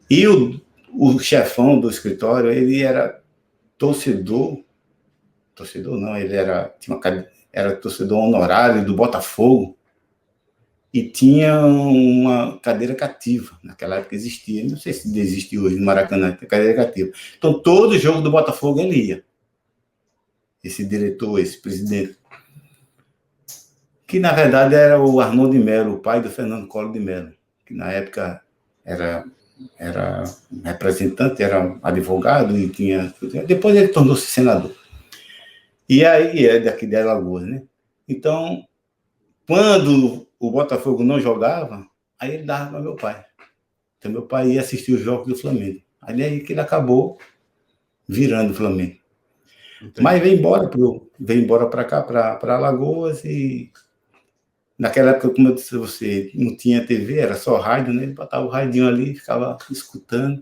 E o chefão do escritório, ele era torcedor não, ele era torcedor honorário do Botafogo, e tinha uma cadeira cativa, naquela época existia, não sei se existe hoje no Maracanã, cadeira cativa. Então, todo jogo do Botafogo ele ia. Esse diretor, esse presidente, que na verdade era o Arnaud de Mello, o pai do Fernando Collor de Mello, que na época era representante, era advogado e tinha... Depois ele tornou-se senador. E aí é daqui de Alagoas, né? Então, quando o Botafogo não jogava, aí ele dava para meu pai. Então, meu pai ia assistir os jogos do Flamengo. Aí que ele acabou virando o Flamengo. Entendi. Mas veio embora para cá, para Alagoas, e naquela época, como eu disse a você, não tinha TV, era só rádio, né? Ele botava o radinho ali, ficava escutando,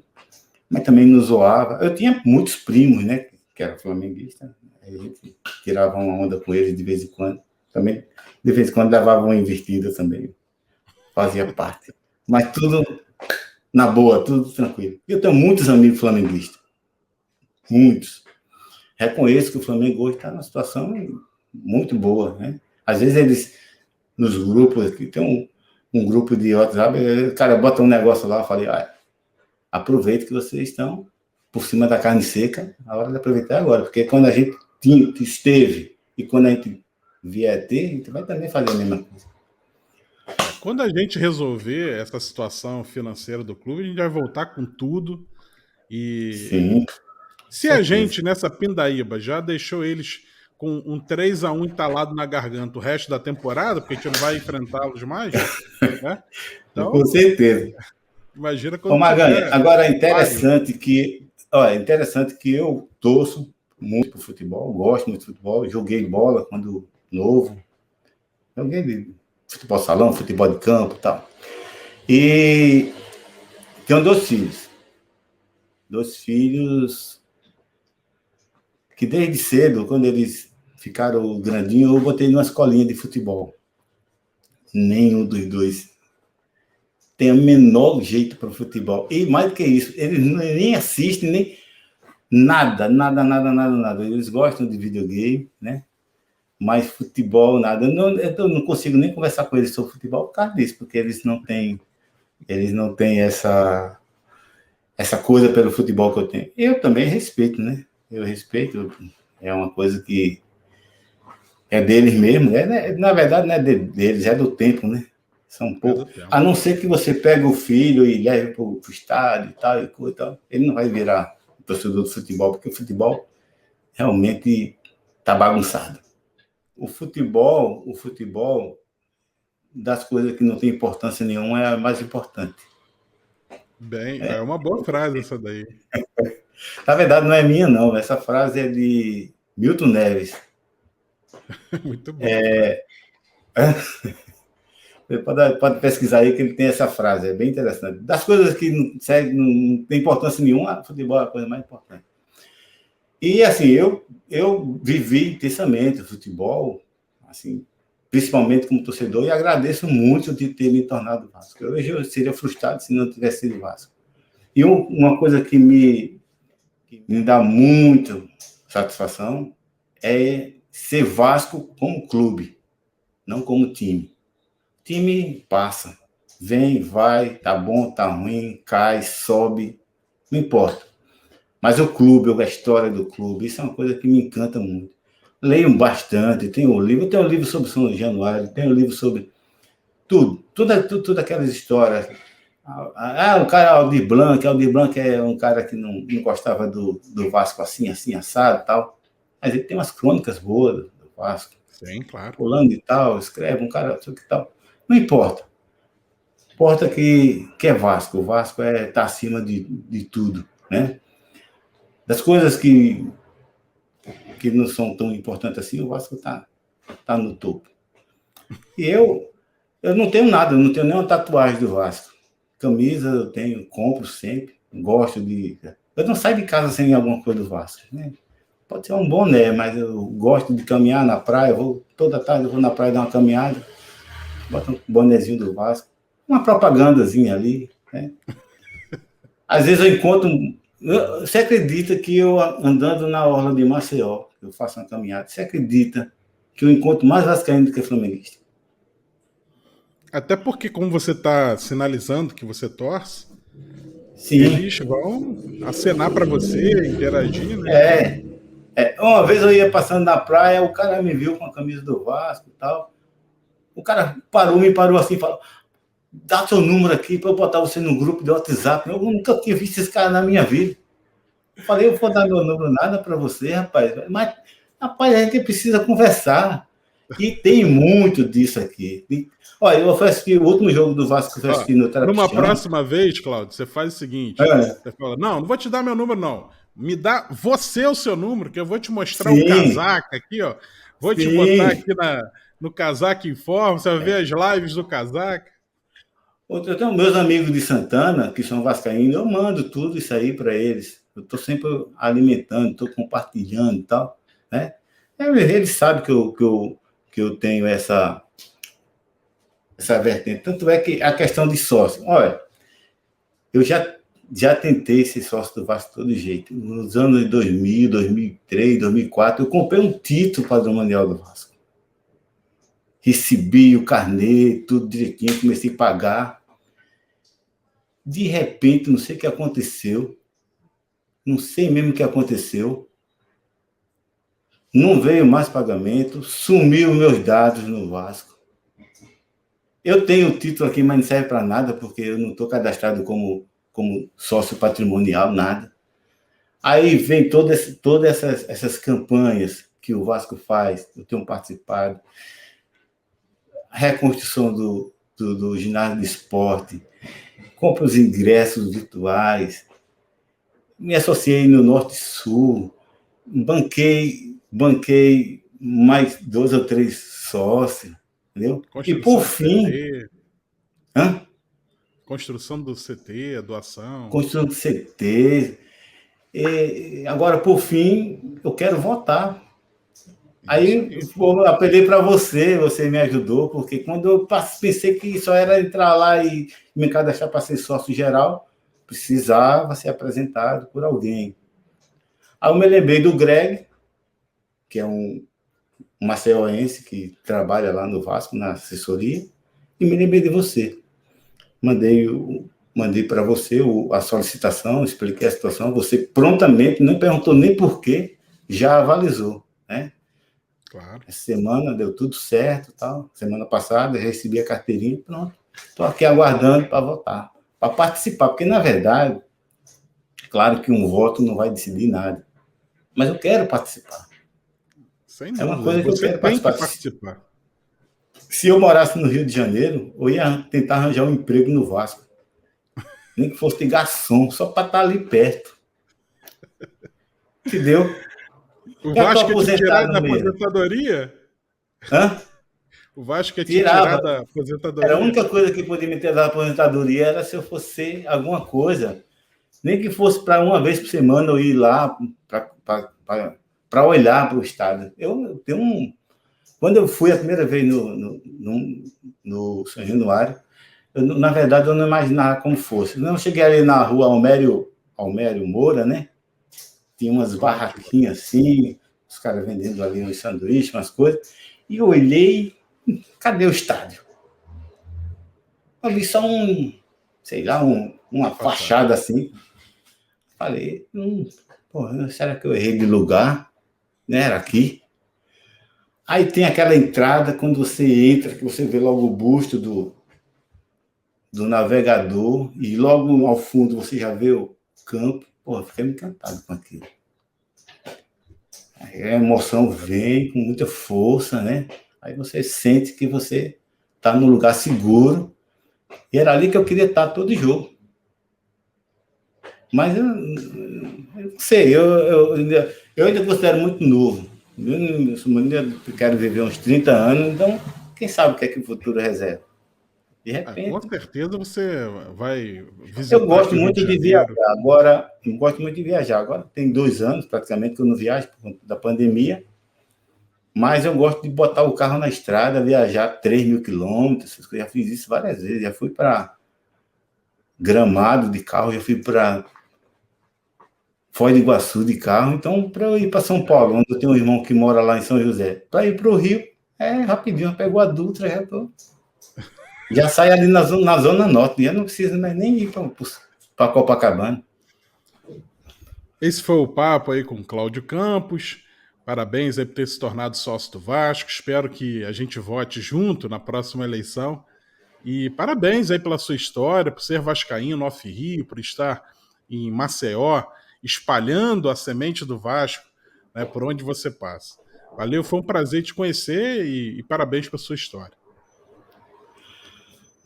mas também nos zoava. Eu tinha muitos primos, né, que eram flamenguistas, a gente tirava uma onda com eles de vez em quando. Também, de vez em quando, levava uma invertida também, fazia parte. Mas tudo na boa, tudo tranquilo. Eu tenho muitos amigos flamenguistas, muitos. Reconheço que o Flamengo hoje está numa situação muito boa, né? Às vezes eles, nos grupos, que tem um grupo de WhatsApp, o cara bota um negócio lá, eu falei, aproveita que vocês estão por cima da carne seca, a hora de aproveitar agora, porque quando a gente esteve e quando a gente vier ter, a gente vai também fazer a mesma coisa. Quando a gente resolver essa situação financeira do clube, a gente vai voltar com tudo. E sim, se a gente, nessa pindaíba, já deixou eles com um 3-1 entalado na garganta o resto da temporada, porque a gente não vai enfrentá-los mais, né? Então, com certeza. Imagina quando Maganha, agora é interessante vários. que eu torço muito pro futebol, gosto muito de futebol, joguei bola quando novo, joguei de futebol salão, futebol de campo e tal. E tenho dois filhos que desde cedo, quando eles ficaram grandinhos, eu botei numa escolinha de futebol. Nenhum dos dois têm o menor jeito para o futebol. E mais do que isso, eles nem assistem, nem nada, nada, nada, nada, nada. Eles gostam de videogame, né? Mas futebol, nada. Eu não consigo nem conversar com eles sobre futebol por causa disso, porque eles não têm essa coisa pelo futebol que eu tenho. Eu também respeito, né? Eu respeito, é uma coisa que é deles mesmo, na verdade não é deles, é do tempo, né? São poucos. A não ser que você pegue o filho e leve para o estádio e tal, ele não vai virar torcedor de futebol, porque o futebol realmente está bagunçado. O futebol, das coisas que não tem importância nenhuma, é a mais importante. Bem, é uma boa frase essa daí. Na verdade, não é minha, não. Essa frase é de Milton Neves. Muito bom. Pode pesquisar aí que ele tem essa frase, é bem interessante. Das coisas que não tem importância nenhuma, futebol é a coisa mais importante. E assim, eu vivi intensamente o futebol, assim, principalmente como torcedor, e agradeço muito de ter me tornado Vasco. Hoje eu seria frustrado se não tivesse sido Vasco. E uma coisa que me dá muita satisfação é ser Vasco como clube, não como time. Time passa, vem, vai, tá bom, tá ruim, cai, sobe, não importa. Mas o clube, a história do clube, isso é uma coisa que me encanta muito. Leio bastante, tenho um livro sobre São Januário, tenho um livro sobre tudo aquelas histórias. O cara Aldir Blanc é um cara que não gostava do Vasco assim, assado e tal. Mas ele tem umas crônicas boas do Vasco. Sim, claro. Fulano e tal, escreve um cara, que tal. Não importa. Importa que é Vasco. O Vasco tá acima de tudo, né? Das coisas que não são tão importantes assim, o Vasco tá no topo. E eu não tenho nada, eu não tenho nenhuma tatuagem do Vasco. Camisa eu tenho, compro sempre, gosto de... Eu não saio de casa sem alguma coisa do Vasco, né? Pode ser um boné, mas eu gosto de caminhar na praia, toda tarde eu vou na praia dar uma caminhada, boto um bonezinho do Vasco, uma propagandazinha ali, né? Às vezes eu encontro... Você acredita que eu, andando na orla de Maceió, eu faço uma caminhada, você acredita que eu encontro mais vascaíno do que flamenguista? Até porque, como você está sinalizando que você torce, sim, eles vão acenar para você, interagir, né? Uma vez eu ia passando na praia, o cara me viu com a camisa do Vasco e tal. O cara me parou assim e falou: dá seu número aqui para eu botar você no grupo de WhatsApp. Eu nunca tinha visto esse cara na minha vida. Eu falei: eu vou dar meu número nada para você, rapaz. Mas, rapaz, a gente precisa conversar. E tem muito disso aqui. Olha, eu assisti o último jogo do Vasco que eu assisti no Trapichão. Numa próxima vez, Cláudio, você faz o seguinte: você fala, não vou te dar meu número, não. Me dá você o seu número, que eu vou te mostrar o casaco aqui, ó. Vou te botar aqui no Casaco Informa, você vai ver as lives do Casaco. Eu tenho meus amigos de Santana, que são vascaínos, eu mando tudo isso aí para eles. Eu estou sempre alimentando, estou compartilhando e tal, né? Eles sabem que eu tenho essa vertente. Tanto é que a questão de sócio, olha, eu já tentei ser sócio do Vasco de todo jeito. Nos anos de 2000, 2003, 2004, eu comprei um título patrimonial do Vasco. Recebi o carnê, tudo direitinho, comecei a pagar. De repente, não sei o que aconteceu. Não sei mesmo o que aconteceu. Não veio mais pagamento, sumiu meus dados no Vasco. Eu tenho o título aqui, mas não serve para nada, porque eu não estou cadastrado como sócio patrimonial, nada. Aí vem todas essas campanhas que o Vasco faz, eu tenho participado. A reconstrução do ginásio de esporte, compro os ingressos virtuais, me associei no Norte e Sul, banquei mais 2 ou 3 sócios, entendeu? E por fim... Construção do CT, doação. Construção do CT. E agora, por fim, eu quero votar. Aí eu apelei para você, você me ajudou, porque quando eu pensei que só era entrar lá e me cadastrar para ser sócio geral, precisava ser apresentado por alguém. Aí eu me lembrei do Greg, que é um maceioense que trabalha lá no Vasco, na assessoria, e me lembrei de você. Mandei para você a solicitação, expliquei a situação, você prontamente, não perguntou nem por quê, já avalizou, né? Claro. Essa semana deu tudo certo, tal. Semana passada eu recebi a carteirinha, pronto. Estou aqui aguardando para votar, para participar, porque na verdade, claro que um voto não vai decidir nada, mas eu quero participar. Sem É uma dúvida, coisa que eu você quero tem que participar. participar. Se eu morasse no Rio de Janeiro, eu ia tentar arranjar um emprego no Vasco. Nem que fosse de garçom, só para estar ali perto. Entendeu? O Já estou Vasco ia te tirar aposentado da mesmo. aposentadoria? Hã? O Vasco ia te tirar Tirava. da Era a aposentadoria? única coisa que podia me ter da aposentadoria era se eu fosse alguma coisa. Nem que fosse para uma vez por semana eu ir lá para olhar para o estado. Eu tenho um. Quando eu fui a primeira vez no São Januário, na verdade eu não imaginava como fosse. Não cheguei ali na rua Almério Moura, né? Tinha umas barraquinhas assim, os caras vendendo ali uns sanduíches, umas coisas. E eu olhei, cadê o estádio? Eu vi só sei lá, uma fachada assim. Falei, porra, será que eu errei de lugar? Né? Era aqui. Aí tem aquela entrada, quando você entra, que você vê logo o busto do navegador, e logo ao fundo você já vê o campo. Porra, fiquei encantado com aquilo. Aí a emoção vem com muita força, né? Aí você sente que você está num lugar seguro, e era ali que eu queria estar todo jogo. Mas eu não sei, eu ainda considero muito novo. Eu ainda quero viver uns 30 anos, então quem sabe o que é que o futuro reserva. De Com repente. certeza você vai Eu visitar gosto aqui o Rio de muito de Janeiro. viajar. Agora, eu gosto muito de viajar. Agora tem 2 anos praticamente que eu não viajo por conta da pandemia, mas eu gosto de botar o carro na estrada, viajar 3.000 quilômetros. Eu já fiz isso várias vezes. Já fui para Gramado de carro, já fui para Foz do Iguaçu de carro. Então, para eu ir para São Paulo, onde eu tenho um irmão que mora lá em São José, para ir para o Rio, é rapidinho. Eu pego a Dutra, já sai ali na zona norte. Já não precisa nem ir para Copacabana. Esse foi o papo aí com Cláudio Campos. Parabéns aí por ter se tornado sócio do Vasco. Espero que a gente vote junto na próxima eleição. E parabéns aí pela sua história, por ser vascaíno, off-Rio, por estar em Maceió, espalhando a semente do Vasco, né, por onde você passa. Valeu, foi um prazer te conhecer e parabéns pela sua história.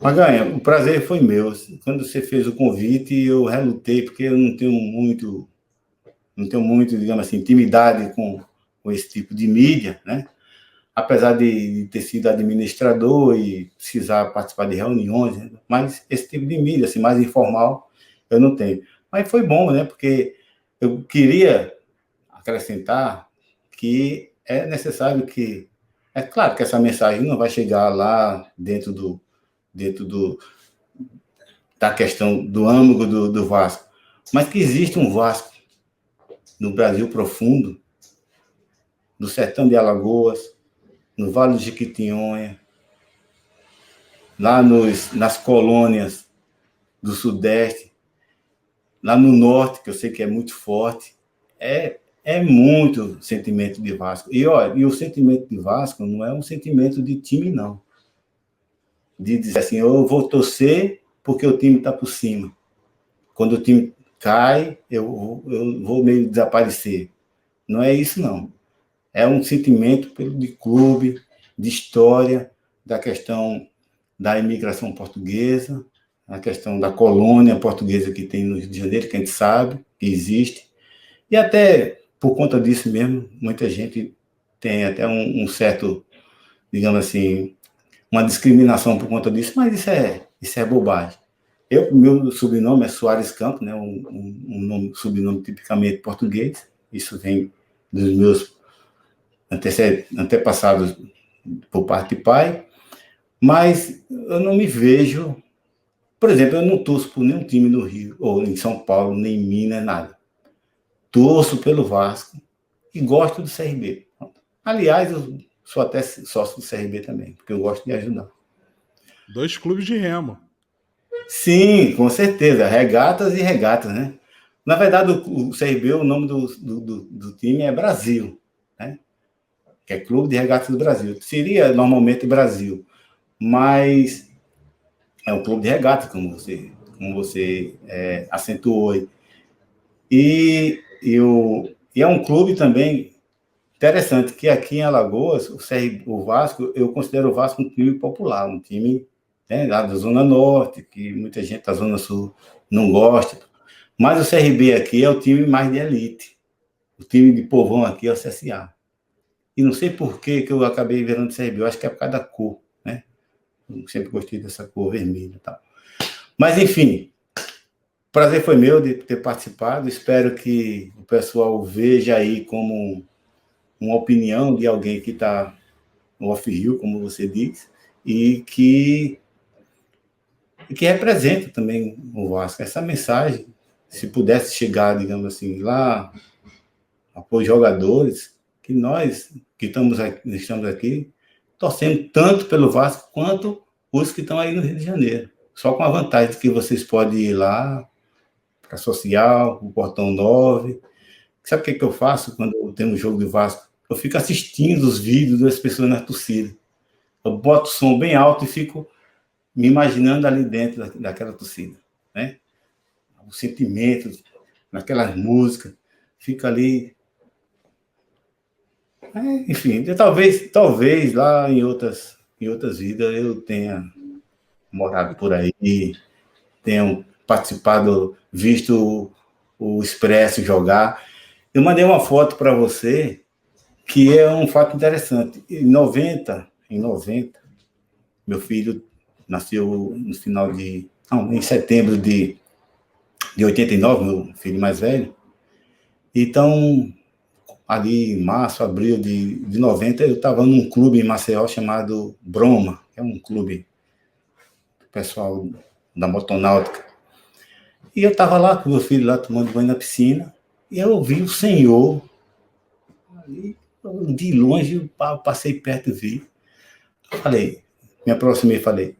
Maganha, o prazer foi meu. Quando você fez o convite, eu relutei, porque eu não tenho muito, digamos assim, intimidade com esse tipo de mídia, né? Apesar de ter sido administrador e precisar participar de reuniões, né? Mas esse tipo de mídia, assim, mais informal, eu não tenho. Mas foi bom, né? Porque eu queria acrescentar que é necessário que... É claro que essa mensagem não vai chegar lá dentro da questão do âmago do Vasco, mas que existe um Vasco no Brasil profundo, no sertão de Alagoas, no Vale do Jequitinhonha, lá nas colônias do Sudeste, lá no Norte, que eu sei que é muito forte. É muito sentimento de Vasco. E, olha, o sentimento de Vasco não é um sentimento de time, não. De dizer assim, eu vou torcer porque o time está por cima. Quando o time cai, eu vou meio desaparecer. Não é isso, não. É um sentimento de clube, de história, da questão da imigração portuguesa, a questão da colônia portuguesa que tem no Rio de Janeiro, que a gente sabe que existe. E até por conta disso mesmo, muita gente tem até um certo, digamos assim, uma discriminação por conta disso, mas isso é bobagem. Meu sobrenome é Soares Campos, né? Sobrenome tipicamente português. Isso vem dos meus antepassados por parte de pai, mas eu não me vejo. Por exemplo, eu não torço por nenhum time no Rio, ou em São Paulo, nem em Minas, nada. Torço pelo Vasco e gosto do CRB. Aliás, eu sou até sócio do CRB também, porque eu gosto de ajudar. 2 clubes de remo. Sim, com certeza. Regatas e regatas, né? Na verdade, o CRB, o nome do time é Brasil, né? Que é Clube de Regatas do Brasil. Seria normalmente Brasil, mas é um clube de regatas, como você acentuou aí. E é um clube também interessante, que aqui em Alagoas, o Vasco, eu considero o Vasco um time popular, um time, né, lá da Zona Norte, que muita gente da Zona Sul não gosta. Mas o CRB aqui é o time mais de elite. O time de povão aqui é o CSA. E não sei por que eu acabei virando CRB, eu acho que é por causa da cor, né? Eu sempre gostei dessa cor vermelha e tal. Mas, enfim, o prazer foi meu de ter participado. Espero que o pessoal veja aí como uma opinião de alguém que está no off-rio, como você diz, e que representa também o Vasco. Essa mensagem, se pudesse chegar, digamos assim, lá para os jogadores, que nós que estamos aqui torcendo tanto pelo Vasco quanto os que estão aí no Rio de Janeiro. Só com a vantagem de que vocês podem ir lá para a Social, o Portão 9. Sabe o que eu faço quando eu tenho um jogo do Vasco? Eu fico assistindo os vídeos das pessoas na torcida. Eu boto o som bem alto e fico me imaginando ali dentro daquela torcida, né? O sentimento, naquelas músicas, fica ali. Enfim, talvez lá em outras vidas eu tenha morado por aí, tenha participado, visto o Expresso jogar. Eu mandei uma foto para você, que é um fato interessante. Em 90, meu filho nasceu no final em setembro de 89, meu filho mais velho. Então, ali em março, abril de 90, eu estava num clube em Maceió chamado Broma, que é um clube do pessoal da motonáutica. E eu estava lá com meu filho lá tomando banho na piscina, e eu vi o senhor ali, de longe, eu passei perto e vi. Falei, me aproximei e falei,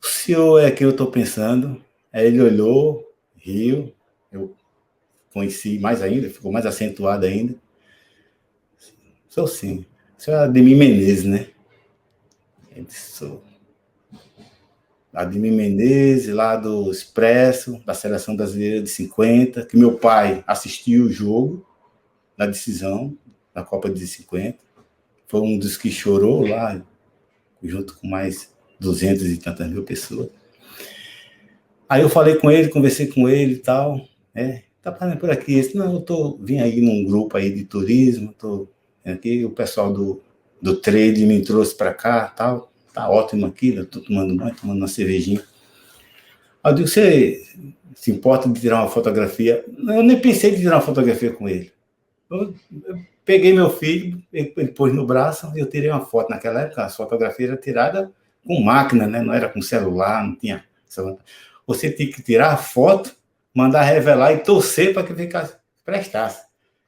o senhor é quem eu estou pensando? Aí ele olhou, riu, eu conheci mais ainda, ficou mais acentuado ainda. Sou sim. O senhor é Ademir Menezes, né? Eu disse, sou. Ademir Menezes, lá do Expresso, da Seleção Brasileira de 50, que meu pai assistiu o jogo na decisão da Copa de 50. Foi um dos que chorou lá, junto com mais 200 e tantas mil pessoas. Aí eu falei com ele, conversei com ele e tal, né? Tá passando por aqui? Disse, não, vim aí num grupo aí de turismo, tô aqui, o pessoal do trade me trouxe para cá, tal, tá ótimo aqui, eu tô tomando banho, tomando uma cervejinha. Aí eu digo, você se importa de tirar uma fotografia? Eu nem pensei de tirar uma fotografia com ele. Eu peguei meu filho, ele pôs no braço e eu tirei uma foto. Naquela época, a fotografia era tirada com máquina, né? Não era com celular, não tinha. Você tinha que tirar a foto, mandar revelar e torcer para que prestasse.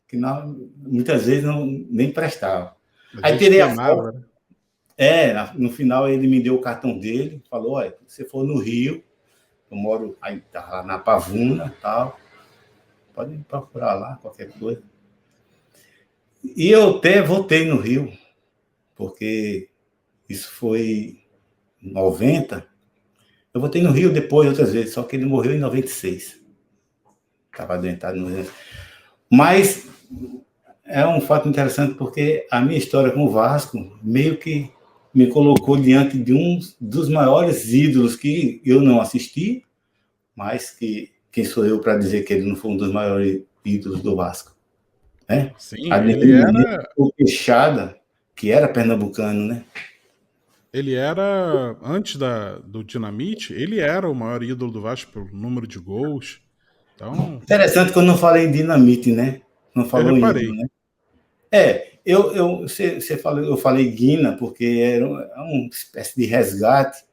Que não, muitas vezes nem prestava. Aí tirei a foto. No final ele me deu o cartão dele, falou, olha, se você for no Rio, eu moro aí, tá lá na Pavuna, tal, pode procurar lá, qualquer coisa. E eu até voltei no Rio, porque isso foi em 90. Eu voltei no Rio depois, outras vezes, só que ele morreu em 96. Estava adoentado no Rio. Mas é um fato interessante, porque a minha história com o Vasco meio que me colocou diante de um dos maiores ídolos que eu não assisti, mas que quem sou eu para dizer que ele não foi um dos maiores ídolos do Vasco? Né? Sim, ele era... O Queixada, que era pernambucano, né? Ele era, antes do Dinamite, ele era o maior ídolo do Vasco pelo número de gols. Então... Interessante que eu não falei em Dinamite, né? Não falou eu em reparei. ídolo, né? Eu falei Guina porque era uma espécie de resgate,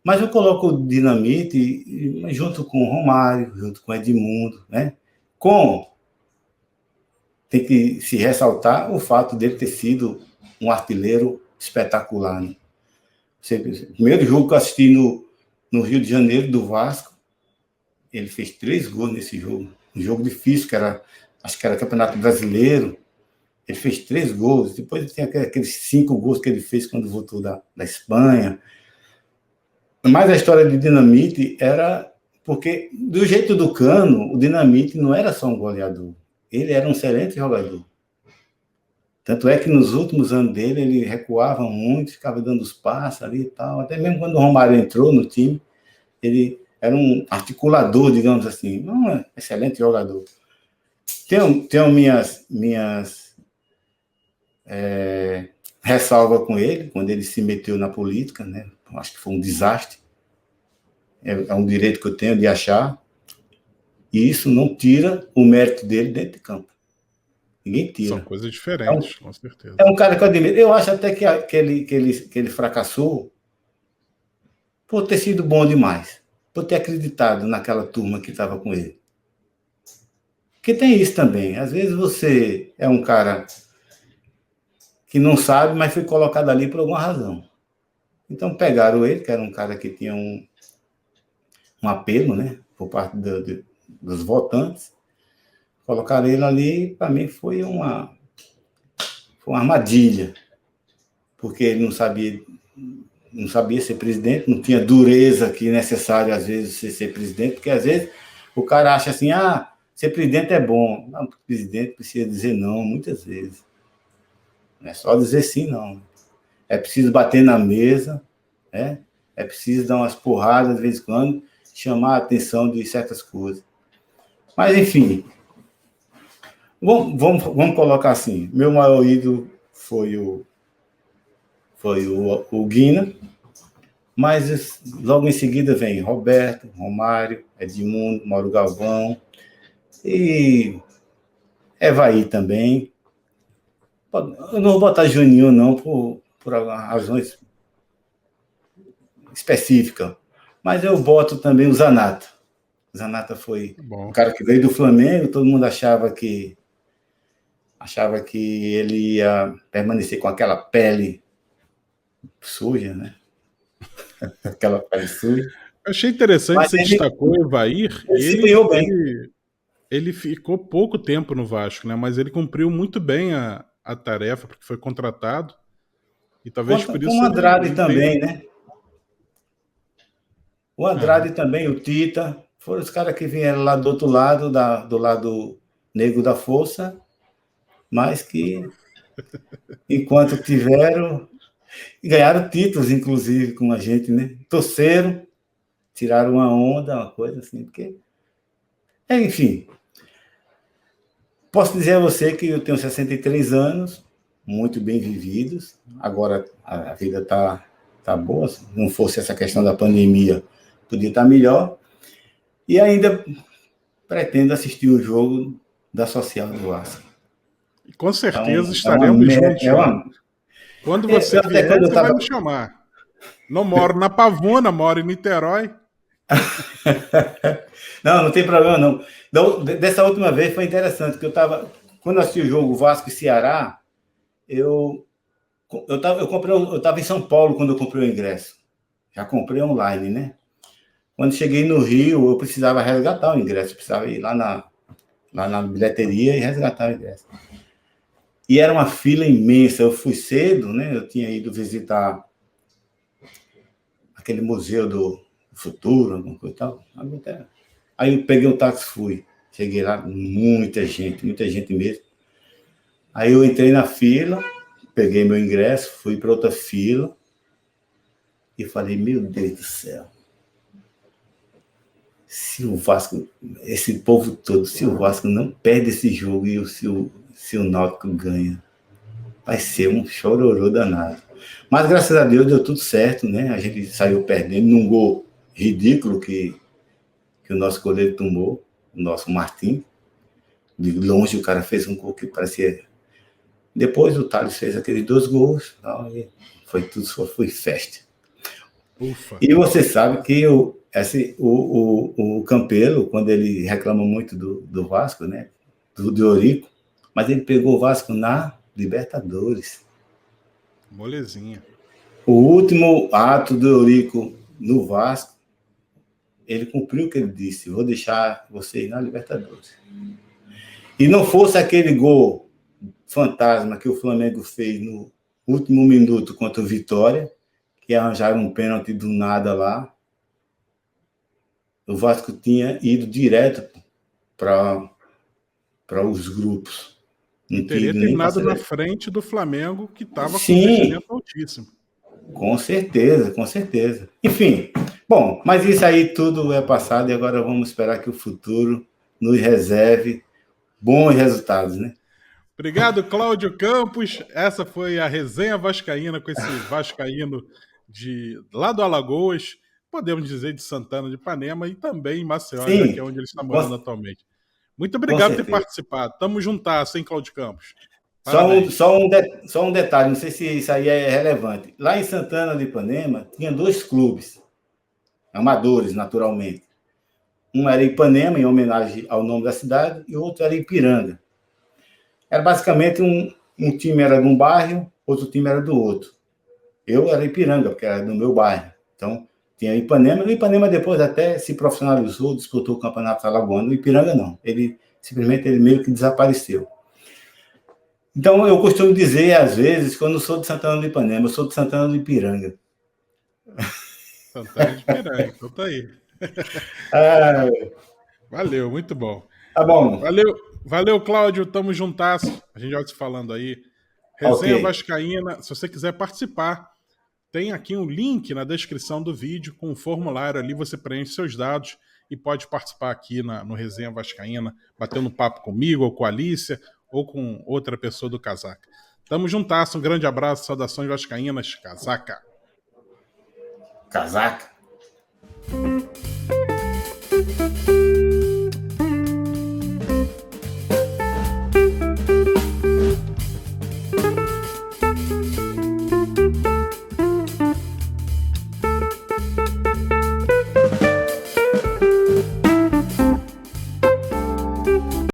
mas eu coloco o Dinamite junto com o Romário, junto com o Edmundo, né? Tem que se ressaltar o fato dele ter sido um artilheiro espetacular, né? O primeiro jogo que eu assisti no Rio de Janeiro, do Vasco, ele fez 3 gols nesse jogo. Um jogo difícil, acho que era Campeonato Brasileiro. Ele fez 3 gols. Depois tem aqueles 5 gols que ele fez quando voltou da Espanha. Mas a história de Dinamite era... Porque, do jeito do Cano, o Dinamite não era só um goleador. Ele era um excelente jogador. Tanto é que nos últimos anos dele, ele recuava muito, ficava dando os passos ali e tal. Até mesmo quando o Romário entrou no time, ele era um articulador, digamos assim. Um excelente jogador. Tenho minhas ressalvas com ele, quando ele se meteu na política, né? Acho que foi um desastre. É um direito que eu tenho de achar. E isso não tira o mérito dele dentro de campo. Ninguém tira. São coisas diferentes, com certeza. É um cara que eu admiro. Eu acho até que ele fracassou por ter sido bom demais. Por ter acreditado naquela turma que estava com ele. Porque tem isso também. Às vezes você é um cara que não sabe, mas foi colocado ali por alguma razão. Então pegaram ele, que era um cara que tinha um apelo, né, por parte dos votantes. Colocaram ele ali, para mim foi uma armadilha, porque ele não sabia ser presidente, não tinha dureza que é necessário, às vezes, você ser presidente, porque, às vezes, o cara acha assim, ser presidente é bom. Não, o presidente precisa dizer não, muitas vezes. Não é só dizer sim, não. É preciso bater na mesa, né? É preciso dar umas porradas de vez em quando, chamar a atenção de certas coisas. Mas, enfim, vamos colocar assim, meu maior ídolo foi o Guina, mas logo em seguida vem Roberto, Romário, Edmundo, Mauro Galvão e Evaí também. Eu não vou botar Juninho, não, por razões específicas, mas eu boto também o Zanata. O Zanata foi um cara que veio do Flamengo, todo mundo achava que ele ia permanecer com aquela pele suja, né? Aquela pele suja. Eu achei interessante, mas você destacou o Evair. Ele ficou pouco tempo no Vasco, né? Mas ele cumpriu muito bem a tarefa, porque foi contratado. E talvez por isso. Como o Andrade também, né? O Andrade também, o Tita, foram os caras que vieram lá do outro lado, do lado negro da força, mas que, enquanto tiveram, ganharam títulos, inclusive, com a gente, né? Torceram, tiraram uma onda, uma coisa assim, porque... Enfim, posso dizer a você que eu tenho 63 anos, muito bem vividos, agora a vida está boa, se não fosse essa questão da pandemia, podia estar melhor, e ainda pretendo assistir o jogo da Social do Vasco. Com certeza estaremos juntos. Quando você vier, você vai me chamar. Não moro na Pavuna, moro em Niterói. Não tem problema, não. Dessa última vez foi interessante, porque quando eu assisti o jogo Vasco e Ceará, eu estava em São Paulo quando eu comprei o ingresso. Já comprei online, né? Quando cheguei no Rio, eu precisava resgatar o ingresso, eu precisava ir lá na bilheteria e resgatar o ingresso. E era uma fila imensa, eu fui cedo, né? Eu tinha ido visitar aquele museu do futuro, alguma coisa e tal. Aí eu peguei o táxi e fui. Cheguei lá, muita gente mesmo. Aí eu entrei na fila, peguei meu ingresso, fui para outra fila e falei, meu Deus do céu, se o Vasco, esse povo todo, se o Vasco não perde esse jogo e se o Náutico ganha, vai ser um chororô danado. Mas graças a Deus deu tudo certo, né? A gente saiu perdendo num gol ridículo que o nosso goleiro tomou, o nosso Martim. De longe o cara fez um gol que parecia Depois o Thales fez aqueles 2 gols, então, e foi tudo, foi festa. Ufa. E você sabe que o Campelo, quando ele reclama muito do Vasco, né, do Eurico, mas ele pegou o Vasco na Libertadores. Molezinha. O último ato do Eurico no Vasco, ele cumpriu o que ele disse: vou deixar você ir na Libertadores. E não fosse aquele gol fantasma que o Flamengo fez no último minuto contra o Vitória, que arranjaram um pênalti do nada lá, o Vasco tinha ido direto para os grupos. E teria terminado na frente do Flamengo, que estava com investimento altíssimo. Com certeza, com certeza. Enfim, bom, mas isso aí tudo é passado e agora vamos esperar que o futuro nos reserve bons resultados, né? Obrigado, Cláudio Campos. Essa foi a resenha vascaína com esse vascaíno lá do Alagoas, podemos dizer de Santana de Ipanema e também em Maceió, já que é onde ele está morando atualmente. Muito obrigado por ter participado. Tamo juntasso, hein, Cláudio Campos? Só um detalhe, não sei se isso aí é relevante. Lá em Santana de Ipanema, tinha 2 clubes, amadores, naturalmente. Um era Ipanema, em homenagem ao nome da cidade, e o outro era Ipiranga. Era basicamente um time era de um bairro, outro time era do outro. Eu era Ipiranga, porque era do meu bairro. Então, tinha Ipanema. O Ipanema depois até se profissionalizou, disputou o Campeonato Alagoano. O Ipiranga não. Ele meio que desapareceu. Então, eu costumo dizer, às vezes, que eu não sou de Santana do Ipanema, eu sou de Santana do Ipiranga. Santana de Ipiranga, então tá aí. Valeu, muito bom. Tá bom. Valeu, Cláudio, tamo juntasso. A gente vai se falando aí. Resenha Vascaína, se você quiser participar, tem aqui um link na descrição do vídeo com um formulário ali, você preenche seus dados e pode participar aqui no Resenha Vascaína, batendo papo comigo ou com a Alícia ou com outra pessoa do Casaca. Tamo juntasso, um grande abraço, saudações vascaínas, Casaca. Casaca.